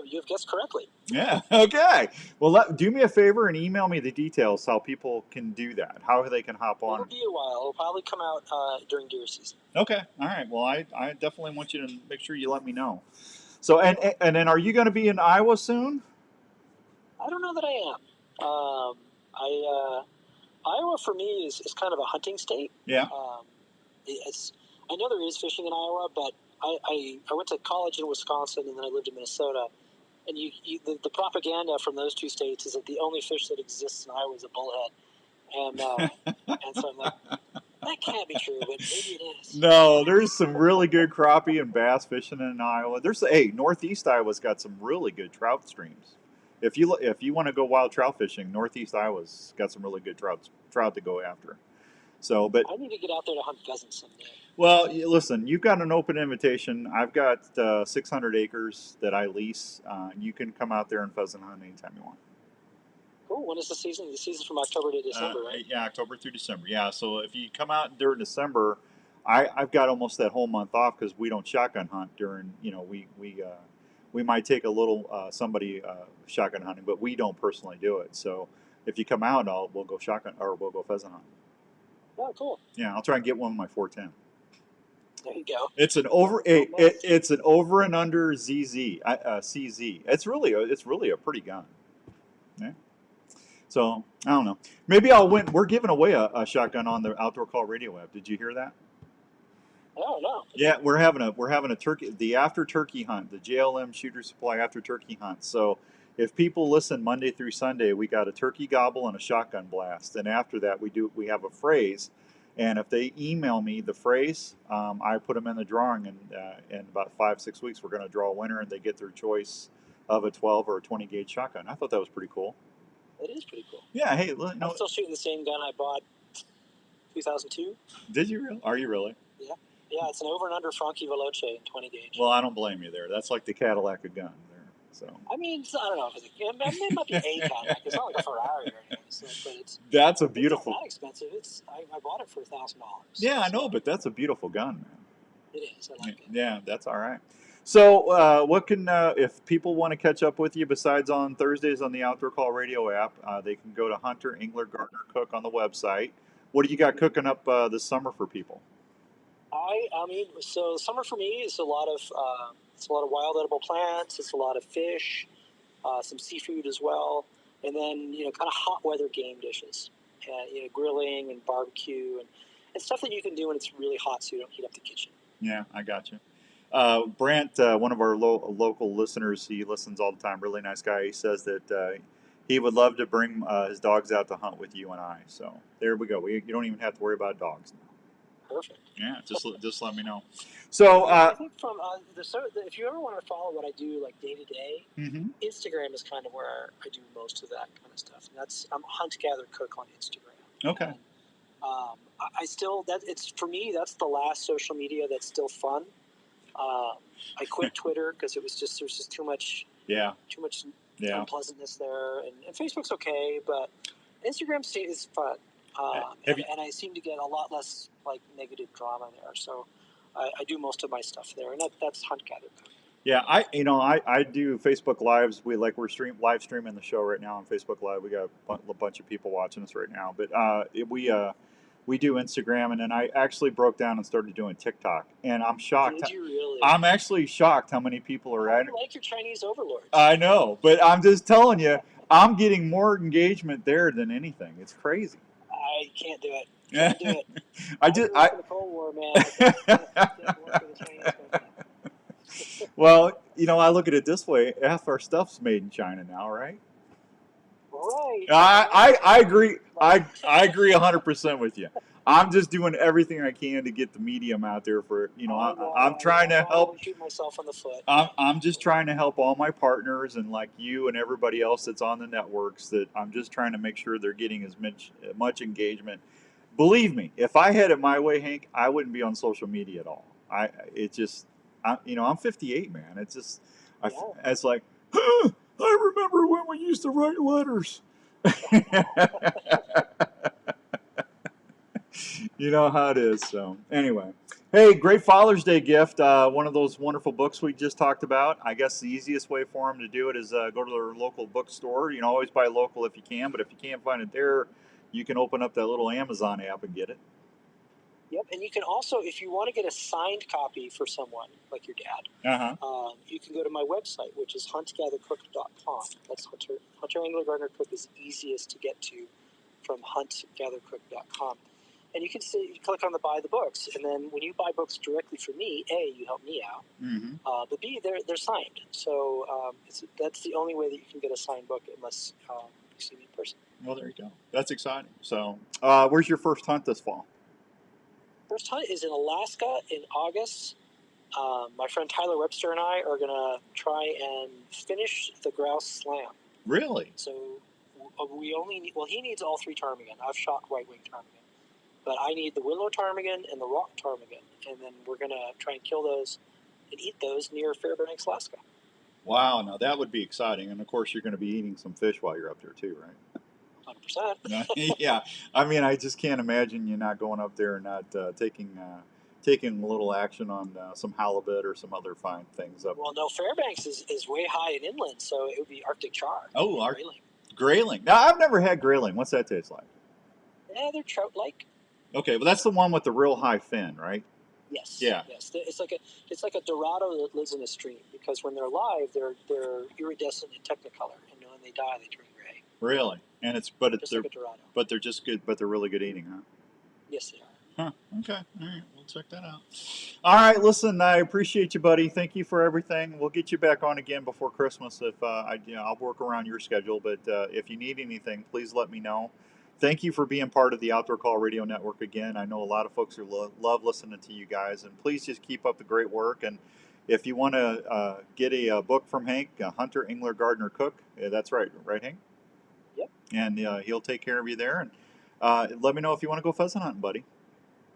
you've guessed correctly. Yeah. Okay. Well, do me a favor and email me the details how people can do that, how they can hop on. It'll be a while. It'll probably come out during deer season. Okay. All right. Well, I definitely want you to make sure you let me know. So, and then are you going to be in Iowa soon? I don't know that I am. Iowa for me is kind of a hunting state. Yeah. I know there is fishing in Iowa, but I went to college in Wisconsin, and then I lived in Minnesota. And the propaganda from those two states is that the only fish that exists in Iowa is a bullhead. And so I'm like, that can't be true, but maybe it is. No, there's some really good crappie and bass fishing in Iowa. Northeast Iowa's got some really good trout streams. If you want to go wild trout fishing, Northeast Iowa's got some really good trout to go after. So, but I need to get out there to hunt pheasants someday. Well, listen, you've got an open invitation. I've got 600 acres that I lease. You can come out there and pheasant hunt anytime you want. Cool. When is the season? The season's from October to December, right? Yeah, October through December. Yeah, so if you come out during December, I've got almost that whole month off because we don't shotgun hunt during. We might take a little somebody shotgun hunting, but we don't personally do it. So if you come out, we'll go shotgun or we'll go pheasant hunt. Oh, cool. Yeah, I'll try and get one with my 410. There you go. It's an over and under CZ. It's really a pretty gun. Yeah. So I don't know. Maybe I'll win. We're giving away a shotgun on the Outdoor Call Radio app. Did you hear that? Oh no. Yeah, we're having a turkey, the after turkey hunt, the Jlm Shooter Supply after turkey hunt. So if people listen Monday through Sunday, we got a turkey gobble and a shotgun blast, and after that we have a phrase, and if they email me the phrase, I put them in the drawing, and in about 5-6 weeks we're going to draw a winner, and they get their choice of a 12 or a 20 gauge shotgun. I thought that was pretty cool. It is pretty cool. Yeah. Hey, I'm still shooting the same gun I bought 2002. Did you really? Are you really? Yeah. Yeah, it's an over and under Franchi Veloce in 20 gauge. Well, I don't blame you there. That's like the Cadillac of gun there. So. I mean, I don't know if it might be a Cadillac. It's not like a Ferrari or anything. So, but that's a beautiful. It's not that expensive. I bought it for $1,000. Yeah, I know, but that's a beautiful gun, man. It is. I like it. Yeah, that's all right. So, what can if people want to catch up with you besides on Thursdays on the Outdoor Call Radio app, they can go to Hunter, Engler, Gardner, Cook on the website. What do you got cooking up this summer for people? I mean, so summer for me is a lot of wild edible plants. It's a lot of fish, some seafood as well, and then kind of hot weather game dishes, and grilling and barbecue and stuff that you can do when it's really hot, so you don't heat up the kitchen. Yeah, I got you. Brant, one of our local listeners, he listens all the time. Really nice guy. He says that he would love to bring his dogs out to hunt with you and I. So there we go. You don't even have to worry about dogs now. Perfect. Yeah, just let me know. So I think from if you ever want to follow what I do like day to day, Instagram is kind of where I do most of that kind of stuff. And I'm Hunt Gather Cook on Instagram. Okay. And, I still for me that's the last social media that's still fun. I quit Twitter because there's just too much unpleasantness there, and Facebook's okay, but Instagram is fun. And I seem to get a lot less like negative drama there, so I do most of my stuff there, and that's Hunt Gather Cook. Yeah, I do Facebook Lives. We're live streaming the show right now on Facebook Live. We got a bunch of people watching us right now, but we do Instagram, and then I actually broke down and started doing TikTok, and I'm shocked. Did you really? I'm actually shocked how many people are at it. I like your Chinese overlords. I know, but I'm just telling you, I'm getting more engagement there than anything. It's crazy. I can't do it. Can't do it. I the Cold War, man. I can't work with the Chinese. Well, I look at it this way: half our stuff's made in China now, right? Right. I agree. I agree 100% with you. I'm just doing everything I can to get the medium out there for I'm trying to help. Shoot myself in the foot. I'm just trying to help all my partners and like you and everybody else that's on the networks. That I'm just trying to make sure they're getting as much engagement. Believe me, if I had it my way, Hank, I wouldn't be on social media at all. I'm 58, man. It's just it's like. I remember when we used to write letters. You know how it is. So anyway, hey, great Father's Day gift. One of those wonderful books we just talked about. I guess the easiest way for them to do it is go to their local bookstore. Always buy local if you can, but if you can't find it there, you can open up that little Amazon app and get it. Yep, and you can also, if you want to get a signed copy for someone, like your dad, you can go to my website, which is huntgathercook.com. That's Hunter Engler Gardner Cook is easiest to get to from huntgathercook.com. And you can click on the buy the books, and then when you buy books directly from me, A, you help me out, but B, they're signed. So that's the only way that you can get a signed book unless you see me in person. Well, there you go. That's exciting. So where's your first hunt this fall? First hunt is in Alaska in August. My friend Tyler Webster and I are going to try and finish the grouse slam. Really? So he needs all three ptarmigan. I've shot white-winged ptarmigan. But I need the willow ptarmigan and the rock ptarmigan. And then we're going to try and kill those and eat those near Fairbanks, Alaska. Wow, now that would be exciting. And, of course, you're going to be eating some fish while you're up there, too, right? 100%. Yeah, I mean, I just can't imagine you not going up there and not taking a little action on some halibut or some other fine things up. Well, no, Fairbanks is way high and inland, so it would be Arctic char. Oh, grayling. Now, I've never had grayling. What's that taste like? Yeah, they're trout-like. Okay, well, that's the one with the real high fin, right? Yes. Yeah. Yes. It's like a Dorado that lives in a stream, because when they're alive, they're iridescent and technicolor, and when they die, they turn gray. Really? And they're like a Dorado. But they're just good. But they're really good eating, huh? Yes, they are. Huh, okay. All right. We'll check that out. All right. Listen, I appreciate you, buddy. Thank you for everything. We'll get you back on again before Christmas if I'll work around your schedule. But if you need anything, please let me know. Thank you for being part of the Outdoor Call Radio Network again. I know a lot of folks who love listening to you guys, and please just keep up the great work. And if you want to get a book from Hank, Hunter, Angler, Gardener, Cook, that's right, Hank? Yep. And he'll take care of you there. And let me know if you want to go pheasant hunting, buddy.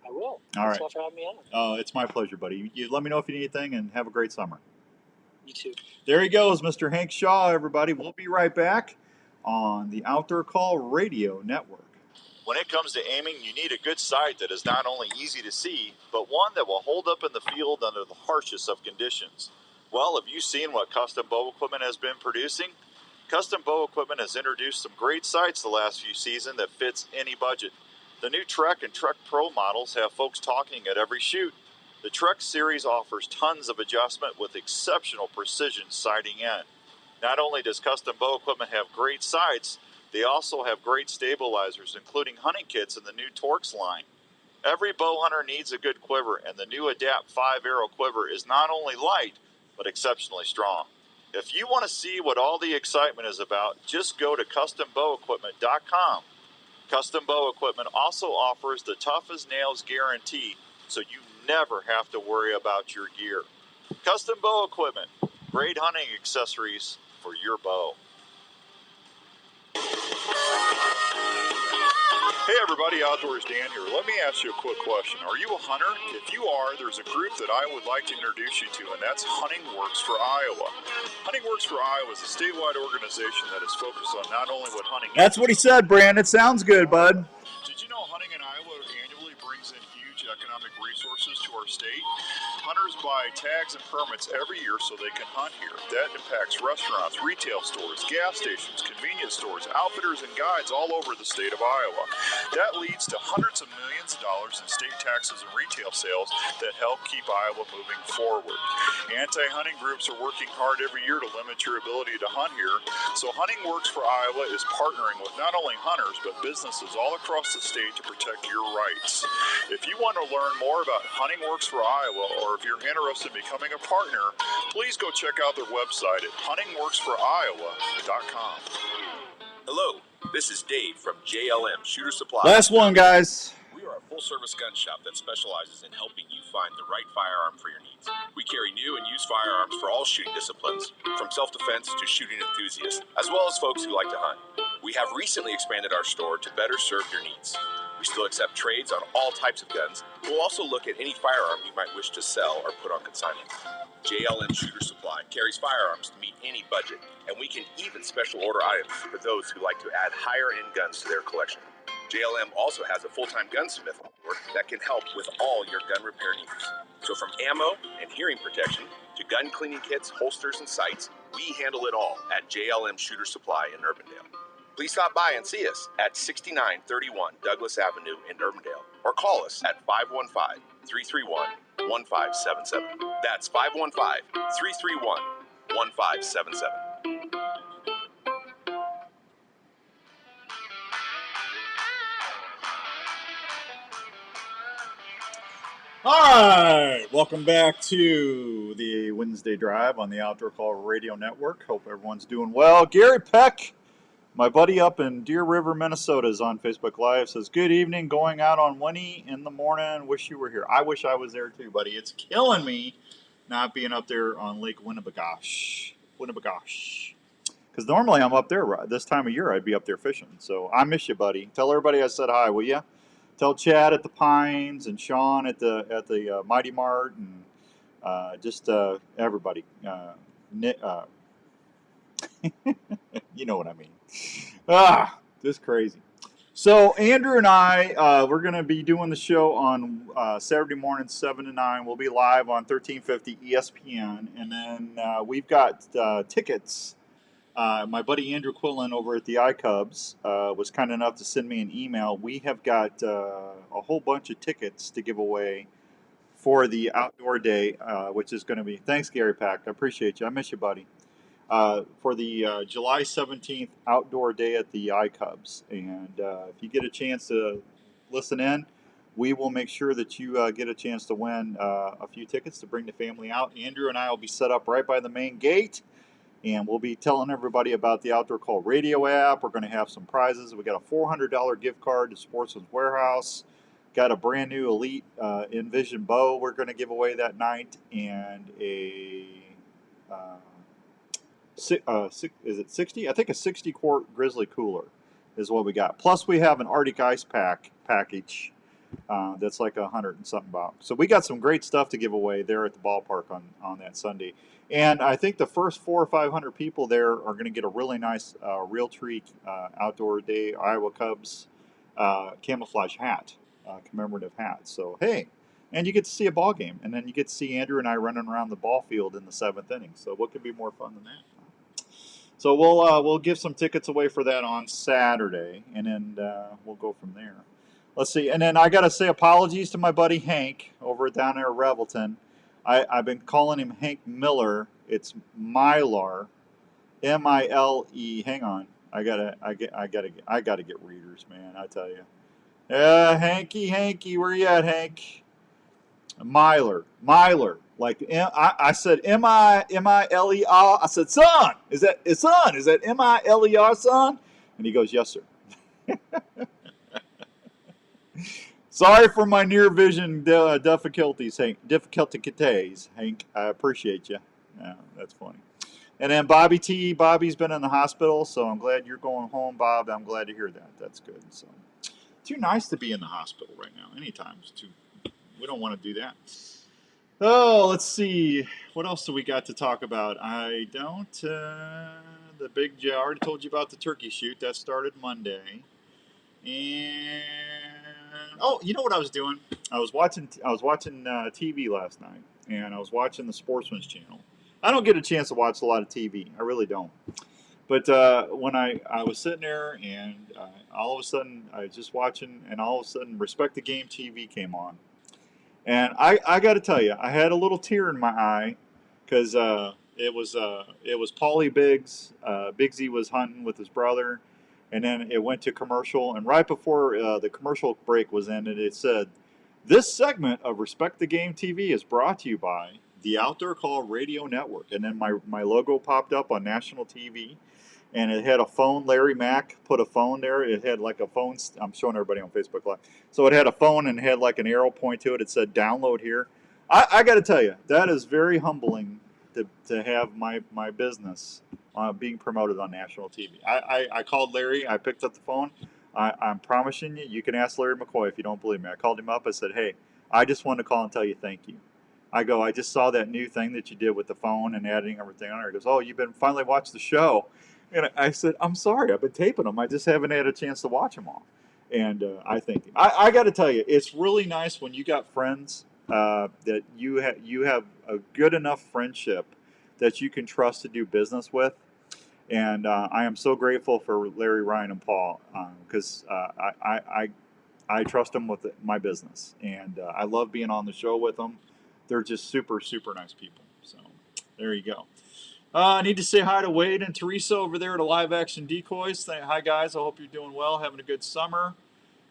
I will. All Thanks right. a lot for having me on. It's my pleasure, buddy. You let me know if you need anything, and have a great summer. You too. There he goes, Mr. Hank Shaw, everybody. We'll be right back on the Outdoor Call Radio Network. When it comes to aiming, you need a good sight that is not only easy to see, but one that will hold up in the field under the harshest of conditions. Well, have you seen what Custom Bow Equipment has been producing? Custom Bow Equipment has introduced some great sights the last few seasons that fits any budget. The new Trek and Trek Pro models have folks talking at every shoot. The Trek series offers tons of adjustment with exceptional precision sighting in. Not only does Custom Bow Equipment have great sights, they also have great stabilizers, including hunting kits in the new Torx line. Every bow hunter needs a good quiver, and the new Adapt 5-Arrow quiver is not only light, but exceptionally strong. If you want to see what all the excitement is about, just go to CustomBowEquipment.com. Custom Bow Equipment also offers the tough as nails guarantee, so you never have to worry about your gear. Custom Bow Equipment, great hunting accessories for your bow. Hey everybody, Outdoors Dan here. Let me ask you a quick question. Are you a hunter? If you are, there's a group that I would like to introduce you to, and that's Hunting Works for Iowa. Hunting Works for Iowa is a statewide organization that is focused on not only what hunting... That's what he said, Brand. It sounds good, bud. Did you know hunting in Iowa annually brings in huge economic resources to our state? Hunters buy tags and permits every year so they can hunt here. That impacts restaurants, retail stores, gas stations, convenience stores, outfitters, and guides all over the state of Iowa. That leads to hundreds of millions of dollars in state taxes and retail sales that help keep Iowa moving forward. Anti-hunting groups are working hard every year to limit your ability to hunt here, so Hunting Works for Iowa is partnering with not only hunters but businesses all across the state to protect your rights. If you want to learn more about Hunting Works for Iowa, or if you're interested in becoming a partner, please go check out their website at huntingworksforiowa.com. Hello, this is Dave from Jlm Shooter Supply. Last one, guys. We are a full-service gun shop that specializes in helping you find the right firearm for your needs. We carry new and used firearms for all shooting disciplines, from self-defense to shooting enthusiasts, as well as folks who like to hunt. We have recently expanded our store to better serve your needs. We still accept trades on all types of guns. We'll also look at any firearm you might wish to sell or put on consignment. Jlm Shooter Supply carries firearms to meet any budget, and we can even special order items for those who like to add higher-end guns to their collection. JLM also has a full-time gunsmith on board that can help with all your gun repair needs. So from ammo and hearing protection to gun cleaning kits, holsters, and sights, we handle it all at JLM Shooter Supply in Urbandale. Please stop by and see us at 6931 Douglas Avenue in Urbandale, or call us at 515-331-1577. That's 515-331-1577. All right, welcome back to the Wednesday Drive on the Outdoor Call Radio Network. Hope everyone's doing well. Gary Peck, my buddy up in Deer River, Minnesota, is on Facebook Live. Says, good evening, going out on Winnie in the morning. Wish you were here. I wish I was there too, buddy. It's killing me not being up there on Lake Winnebagosh. Because normally I'm up there this time of year. I'd be up there fishing. So I miss you, buddy. Tell everybody I said hi, will you? Tell Chad at the Pines and Sean at the Mighty Mart and just everybody. You know what I mean. Just crazy. So Andrew and I, we're going to be doing the show on Saturday morning, 7 to 9. We'll be live on 1350 ESPN. And then we've got tickets. My buddy Andrew Quillen over at the iCubs was kind enough to send me an email. We have got a whole bunch of tickets to give away for the outdoor day, which is going to be, thanks Gary Pack, I appreciate you, I miss you, buddy, for the July 17th outdoor day at the iCubs. And if you get a chance to listen in, we will make sure that you get a chance to win a few tickets to bring the family out. Andrew and I will be set up right by the main gate, and we'll be telling everybody about the Outdoor Call Radio app. We're going to have some prizes. We got a $400 gift card to Sportsman's Warehouse. Got a brand new Elite Envision bow we're going to give away that night, and a is it 60? I think a 60-quart Grizzly cooler is what we got. Plus, we have an Arctic Ice package that's like $100 and something bucks. So we got some great stuff to give away there at the ballpark on that Sunday. And I think the first 400 or 500 people there are going to get a really nice Realtree Outdoor Day Iowa Cubs camouflage hat, commemorative hat. So hey, and you get to see a ball game, and then you get to see Andrew and I running around the ball field in the 7th inning. So what could be more fun than that? So we'll give some tickets away for that on Saturday, and then we'll go from there. Let's see, and then I got to say apologies to my buddy Hank over down there at Revelton. I've been calling him Hank Miller. It's Mylar, M-I-L-E. Hang on, I gotta get readers, man. I tell you. Hanky, where you at, Hank? Mylar. Like I said, M-I-L-E-R. I said, son. Is that M-I-L-E-R, son? And he goes, yes, sir. Sorry for my near vision difficulties, Hank. Hank. I appreciate you. Yeah, that's funny. And then Bobby T. Bobby's been in the hospital, so I'm glad you're going home, Bob. I'm glad to hear that. That's good. So, too nice to be in the hospital right now. Anytime it's too. We don't want to do that. Oh, let's see. What else do we got to talk about? I don't. The big. I already told you about the turkey shoot. That started Monday. And oh, you know what I was doing? I was watching TV last night, and I was watching the Sportsman's Channel. I don't get a chance to watch a lot of TV. I really don't. But when I was sitting there, and all of a sudden I was just watching, and all of a sudden Respect the Game TV came on, and I got to tell you, I had a little tear in my eye because it was Paulie Biggs. Biggsy was hunting with his brother. And then it went to commercial, and right before the commercial break was ended, it said, "This segment of Respect the Game TV is brought to you by the Outdoor Call Radio Network." And then my logo popped up on national TV, and it had a phone. Larry Mack put a phone there. It had like a phone. I'm showing everybody on Facebook Live. So it had a phone and it had like an arrow point to it. It said, "Download here." I got to tell you, that is very humbling to have my business being promoted on national TV. I called Larry. I picked up the phone. I'm promising you, you can ask Larry McCoy if you don't believe me. I called him up. I said, hey, I just wanted to call and tell you thank you. I just saw that new thing that you did with the phone and adding everything on there. He goes, oh, you've been finally watched the show. And I said, I'm sorry. I've been taping them. I just haven't had a chance to watch them all. And I thank you. I got to tell you, it's really nice when you got friends that you have a good enough friendship that you can trust to do business with. And I am so grateful for Larry, Ryan, and Paul because I trust them with my business. And I love being on the show with them. They're just super, super nice people. So there you go. I need to say hi to Wade and Teresa over there at Live Action Decoys. Hi, guys. I hope you're doing well, having a good summer.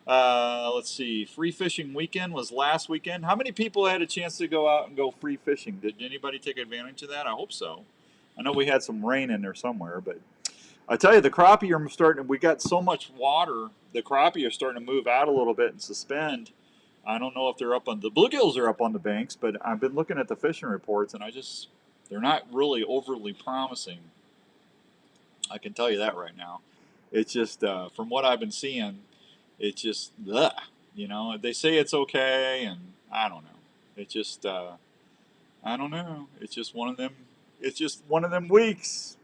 Let's see. Free fishing weekend was last weekend. How many people had a chance to go out and go free fishing? Did anybody take advantage of that? I hope so. I know we had some rain in there somewhere, but I tell you, the crappie are starting. We got so much water. The crappie are starting to move out a little bit and suspend. I don't know if they're up on the bluegills are up on the banks, but I've been looking at the fishing reports, and they're not really overly promising. I can tell you that right now. It's just from what I've been seeing. It's just, ugh, they say it's okay, and I don't know. It's just, I don't know. It's just one of them weeks.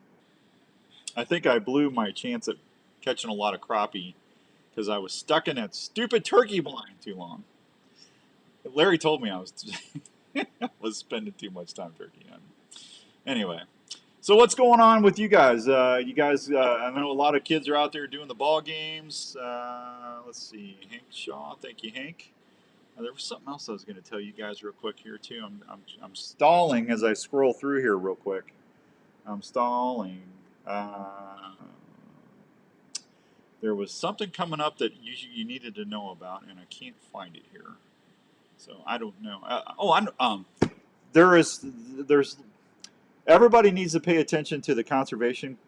I think I blew my chance at catching a lot of crappie because I was stuck in that stupid turkey blind too long. Larry told me I was spending too much time turkey hunting. Anyway. So what's going on with you guys? I know a lot of kids are out there doing the ball games. Let's see, Hank Shaw. Thank you, Hank. There was something else I was going to tell you guys real quick here too. I'm stalling as I scroll through here real quick. I'm stalling. There was something coming up that you needed to know about, and I can't find it here. So I don't know. There's everybody needs to pay attention to the Conservation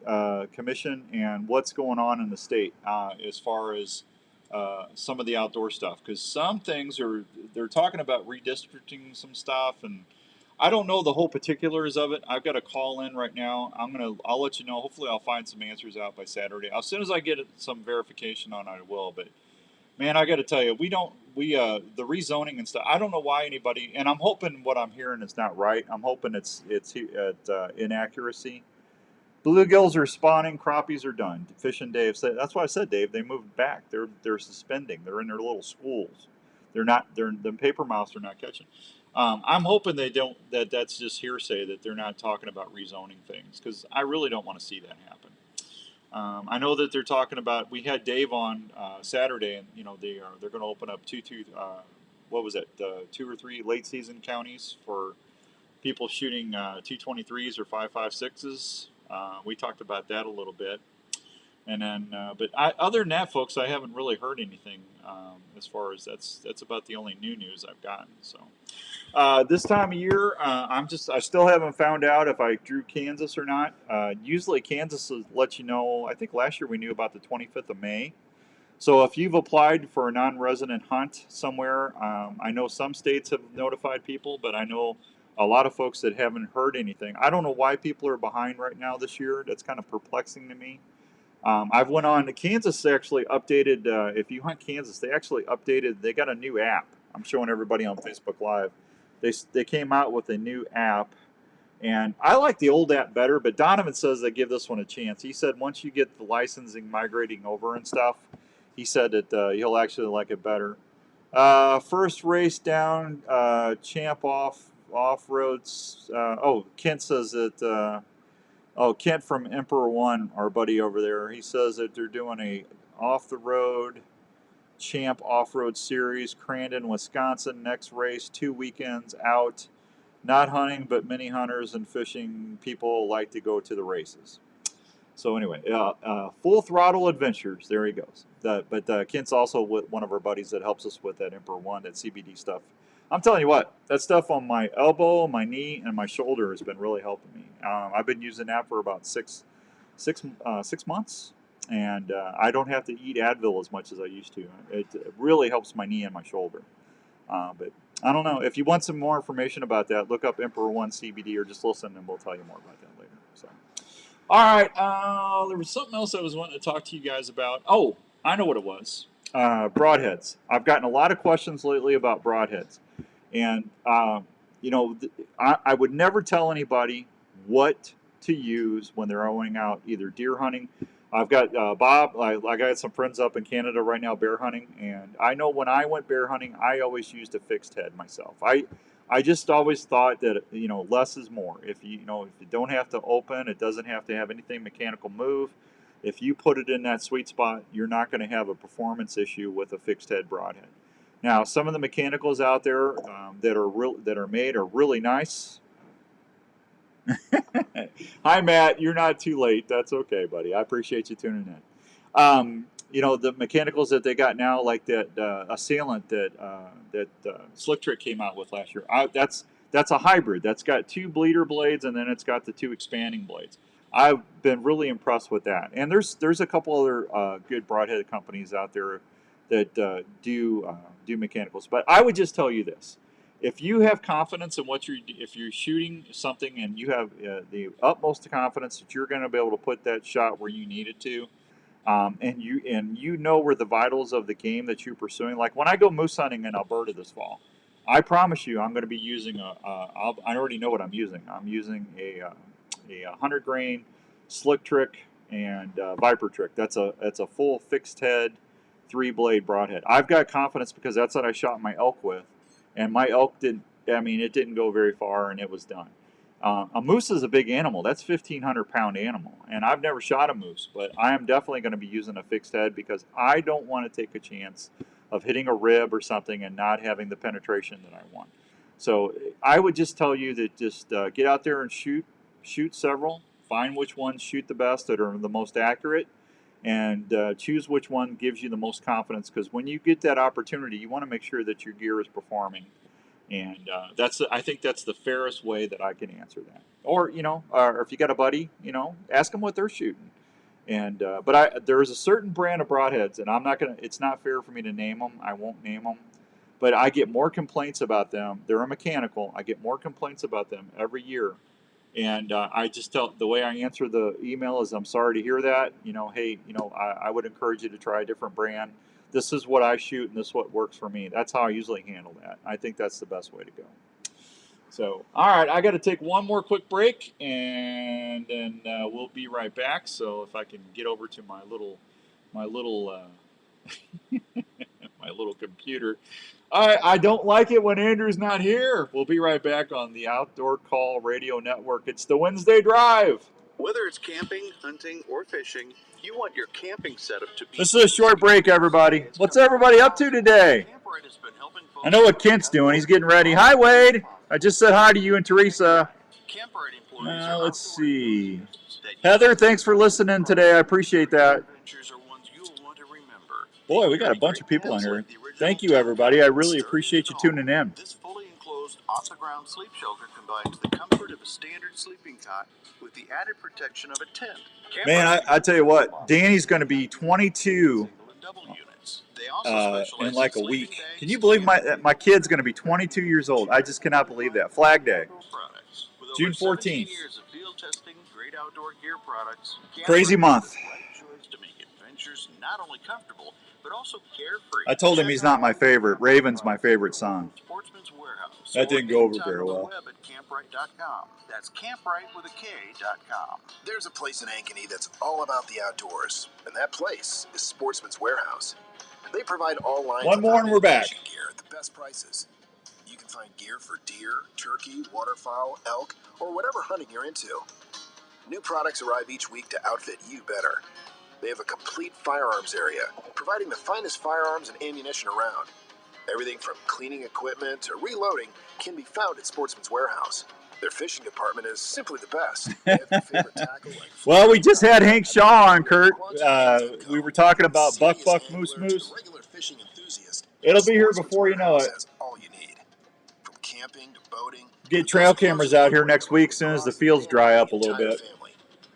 Commission and what's going on in the state as far as some of the outdoor stuff, because some things they're talking about redistricting some stuff, and I don't know the whole particulars of it. I've got a call in right now. I'll let you know. Hopefully I'll find some answers out by Saturday. As soon as I get some verification on it, I will. But man, I got to tell you, the rezoning and stuff. I don't know why anybody, and I'm hoping what I'm hearing is not right. I'm hoping it's inaccuracy. Bluegills are spawning, crappies are done. Fish and Dave said that's why I said, Dave, they moved back. They're suspending. They're in their little schools. The paper mouths are not catching. I'm hoping they don't. That's just hearsay, that they're not talking about rezoning things, because I really don't want to see that happen. I know that they're talking about. We had Dave on Saturday, and they're going to open up two what was it, 2 or 3 late season counties for people shooting 223s or 5.56s. We talked about that a little bit, and then other than that, folks, I haven't really heard anything as far as that's about the only new news I've gotten. So this time of year, I still haven't found out if I drew Kansas or not. Usually Kansas lets you know. I think last year we knew about the 25th of May. So if you've applied for a non-resident hunt somewhere, I know some states have notified people, but I know a lot of folks that haven't heard anything. I don't know why people are behind right now this year. That's kind of perplexing to me. I've went on to Kansas. Actually updated. If you hunt Kansas, they actually updated. They got a new app. I'm showing everybody on Facebook Live. They came out with a new app, and I like the old app better. But Donovan says they give this one a chance. He said once you get the licensing migrating over and stuff, he said that he'll actually like it better. First race down, champ off roads. Kent says that. Kent from Emperor One, our buddy over there, he says that they're doing a off the road champ off road series, Crandon, Wisconsin. Next race, 2 weekends out. Not hunting, but many hunters and fishing people like to go to the races. So anyway, full throttle adventures. There he goes. But Kent's also one of our buddies that helps us with that Emperor One, that CBD stuff. I'm telling you what, that stuff on my elbow, my knee, and my shoulder has been really helping me. I've been using that for about six months, and I don't have to eat Advil as much as I used to. It really helps my knee and my shoulder. But I don't know. If you want some more information about that, look up Emperor One CBD, or just listen, and we'll tell you more about that later. So, all right. There was something else I was wanting to talk to you guys about. Oh, I know what it was. Broadheads. I've gotten a lot of questions lately about broadheads. And, I would never tell anybody what to use when they're going out either deer hunting. I've got Bob, I got some friends up in Canada right now bear hunting. And I know when I went bear hunting, I always used a fixed head myself. I just always thought that, less is more. If you don't have to open, it doesn't have to have anything mechanical move. If you put it in that sweet spot, you're not going to have a performance issue with a fixed head broadhead. Now, some of the mechanicals out there that are made are really nice. Hi, Matt. You're not too late. That's okay, buddy. I appreciate you tuning in. The mechanicals that they got now, like that assailant that Slick Trick came out with last year. That's a hybrid. That's got 2 bleeder blades, and then it's got the 2 expanding blades. I've been really impressed with that. And there's a couple other good broadhead companies out there that do mechanicals. But I would just tell you this: if you have confidence in if you're shooting something and you have the utmost confidence that you're going to be able to put that shot where you need it to, and you know where the vitals of the game that you're pursuing. Like when I go moose hunting in Alberta this fall, I promise you I'm going to be using I already know what I'm using. I'm using a 100 grain Slick Trick and Viper Trick. That's a full fixed head 3-blade broadhead. I've got confidence because that's what I shot my elk with, and my elk didn't go very far, and it was done. A moose is a big animal. That's 1,500-pound animal, and I've never shot a moose, but I am definitely going to be using a fixed head because I don't want to take a chance of hitting a rib or something and not having the penetration that I want. So I would just tell you that just get out there and shoot several, find which ones shoot the best that are the most accurate, and choose which one gives you the most confidence, because when you get that opportunity, you want to make sure that your gear is performing. And I think that's the fairest way that I can answer that. Or, or if you got a buddy, ask them what they're shooting. And but there is a certain brand of broadheads, and it's not fair for me to name them. I won't name them. But I get more complaints about them. They're a mechanical. I get more complaints about them every year. And I just the way I answer the email is, I'm sorry to hear that. Hey, I would encourage you to try a different brand. This is what I shoot, and this is what works for me. That's how I usually handle that. I think that's the best way to go. So, all right, I got to take one more quick break, and then we'll be right back. So, if I can get over to my little my little computer. I don't like it when Andrew's not here. We'll be right back on the Outdoor Call Radio Network. It's the Wednesday Drive. Whether it's camping, hunting, or fishing, you want your camping setup to be... This is a short break, everybody. What's everybody up to today? I know what Kent's doing. He's getting ready. Hi, Wade. I just said hi to you and Teresa. Let's see. Heather, thanks for listening today. I appreciate that. Boy, we got a bunch of people on here. Thank you, everybody. I really appreciate you tuning in. This fully enclosed off-the-ground sleep shelter combines the comfort of a standard sleeping cot with the added protection of a tent. Man, I tell you what, Danny's going to be 22 in like a week. Can you believe my kid's going to be 22 years old? I just cannot believe that. Flag Day, June 14th. Crazy month. Not only comfortable, but also carefree. I told him he's not my favorite. Raven's my favorite song. Sportsman's Warehouse. That didn't go over very well. Web at campright.com. That's campright.com. There's a place in Ankeny that's all about the outdoors, and that place is Sportsman's Warehouse. They provide all lines One more of and we're back. fishing gear at the best prices. You can find gear for deer, turkey, waterfowl, elk, or whatever hunting you're into. New products arrive each week to outfit you better. They have a complete firearms area, providing the finest firearms and ammunition around. Everything from cleaning equipment to reloading can be found at Sportsman's Warehouse. Their fishing department is simply the best. They have your favorite tackle like Well, we just had Hank Shaw on, Kurt. We were talking about buck, moose. regular fishing enthusiast. It'll be here before you know it. Has all you need. From camping to boating. Get trail cameras out here next week as soon as the fields dry up a little bit.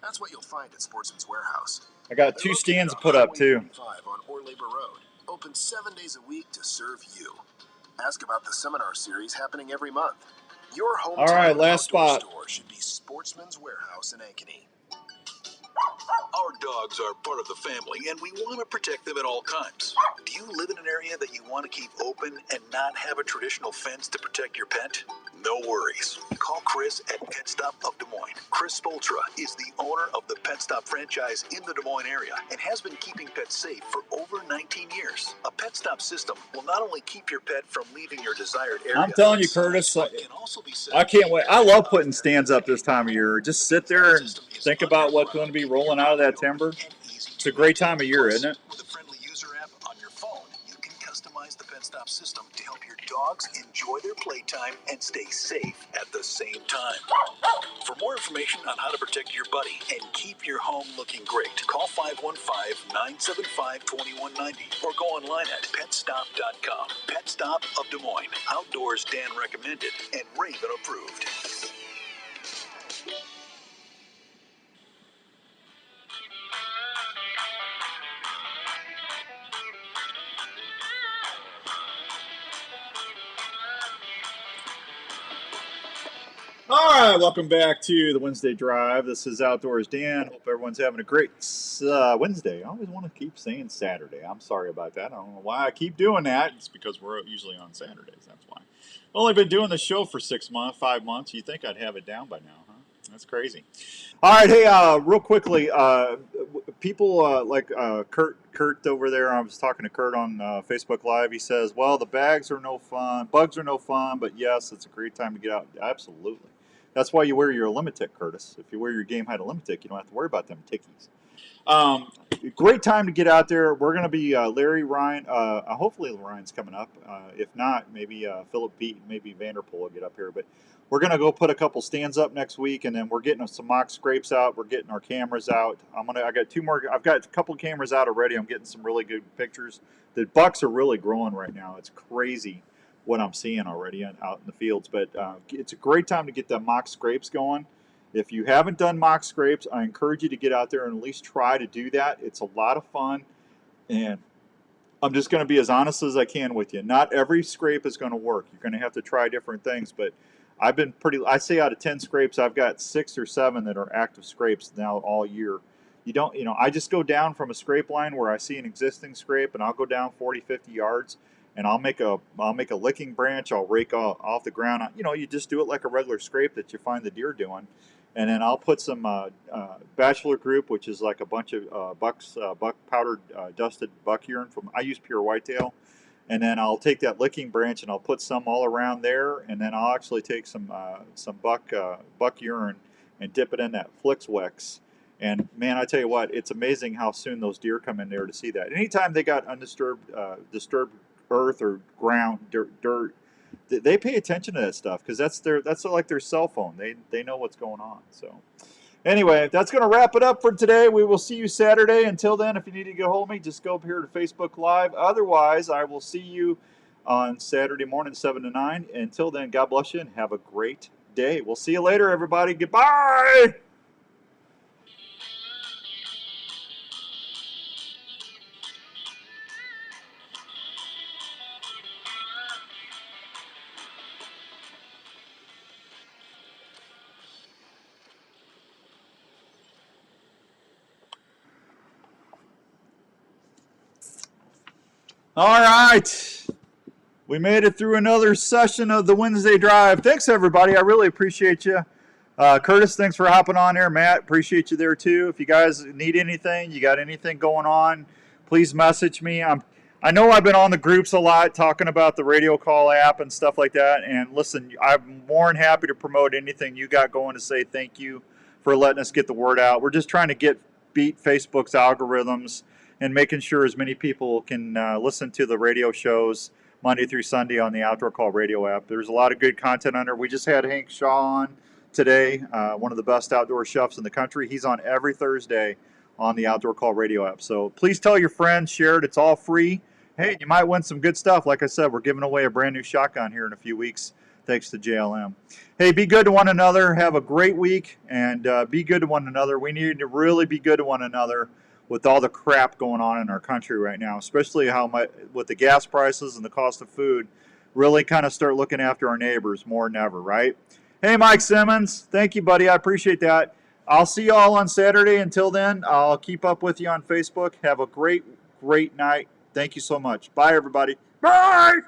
That's what you'll find at Sportsman's Warehouse. I got 2 stands to put up too. On Orlabor Road, open 7 days a week to serve you. Ask about the seminar series happening every month. Your hometown All right, last outdoor spot. store should be Sportsman's Warehouse in Ankeny. Our dogs are part of the family, and we want to protect them at all times. Do you live in an area that you want to keep open and not have a traditional fence to protect your pet? No worries. Call Chris at Pet Stop of Des Moines. Chris Spoltra is the owner of the Pet Stop franchise in the Des Moines area and has been keeping pets safe for over 19 years. A Pet Stop system will not only keep your pet from leaving your desired area. I'm telling you, Curtis, I can't wait. I love putting stands up this time of year. Just sit there and think about what's going to be rolling out of that timber. It's a great time of year, isn't it? With a friendly user app on your phone, you can customize the Pet Stop system to help your dogs enjoy their playtime and stay safe at the same time. For more information on how to protect your buddy and keep your home looking great, call 515-975-2190 or go online at petstop.com. Pet Stop of Des Moines. Outdoors Dan recommended and Raven approved. All right, welcome back to the Wednesday Drive. This is Outdoors Dan. Hope everyone's having a great Wednesday. I always want to keep saying Saturday. I'm sorry about that. I don't know why I keep doing that. It's because we're usually on Saturdays. That's why. I've only been doing the show for 5 months. You'd think I'd have it down by now, huh? That's crazy. All right, hey, real quickly, people like Kurt over there. I was talking to Kurt on Facebook Live. He says, well, the bugs are no fun, but yes, it's a great time to get out. Absolutely. That's why you wear your Limitek, Curtis. If you wear your Game Hide Limitek, you don't have to worry about them tickies. Great time to get out there. We're going to be Larry, Ryan. Hopefully Ryan's coming up. If not, maybe Philip Beat, maybe Vanderpool will get up here. But we're going to go put a couple stands up next week, and then we're getting some mock scrapes out. We're getting our cameras out. I got 2 more. I've got a couple cameras out already. I'm getting some really good pictures. The bucks are really growing right now. It's crazy what I'm seeing already out in the fields. But it's a great time to get the mock scrapes going. If you haven't done mock scrapes, I encourage you to get out there and at least try to do that. It's a lot of fun, and I'm just going to be as honest as I can with you. Not every scrape is going to work. You're going to have to try different things, but I say out of 10 scrapes, I've got 6 or 7 that are active scrapes now all year. I just go down from a scrape line where I see an existing scrape, and I'll go down 40, 50 yards, and I'll make a licking branch. I'll rake off the ground. You just do it like a regular scrape that you find the deer doing. And then I'll put some bachelor group, which is like a bunch of buck powdered dusted buck urine I use pure whitetail. And then I'll take that licking branch and I'll put some all around there. And then I'll actually take some buck urine and dip it in that Flix-Wex. And man, I tell you what, it's amazing how soon those deer come in there to see that. Anytime they got disturbed earth or ground, dirt, they pay attention to that stuff because that's like their cell phone. They know what's going on. So anyway, that's going to wrap it up for today. We will see you Saturday. Until then, if you need to get hold of me, just go up here to Facebook Live. Otherwise, I will see you on Saturday morning, 7 to 9. Until then, God bless you and have a great day. We'll see you later, everybody. Goodbye. All right. We made it through another session of the Wednesday Drive. Thanks, everybody. I really appreciate you. Curtis, thanks for hopping on there. Matt, appreciate you there, too. If you guys need anything, you got anything going on, please message me. I know I've been on the groups a lot talking about the radio call app and stuff like that. And listen, I'm more than happy to promote anything you got going to say thank you for letting us get the word out. We're just trying to beat Facebook's algorithms and making sure as many people can listen to the radio shows Monday through Sunday on the Outdoor Call radio app. There's a lot of good content on there. We just had Hank Shaw on today, one of the best outdoor chefs in the country. He's on every Thursday on the Outdoor Call radio app. So please tell your friends, share it. It's all free. Hey, you might win some good stuff. Like I said, we're giving away a brand new shotgun here in a few weeks, thanks to JLM. Hey, be good to one another. Have a great week, and be good to one another. We need to really be good to one another with all the crap going on in our country right now, especially with the gas prices and the cost of food, really kind of start looking after our neighbors more than ever, right? Hey, Mike Simmons, thank you, buddy. I appreciate that. I'll see you all on Saturday. Until then, I'll keep up with you on Facebook. Have a great, great night. Thank you so much. Bye, everybody. Bye!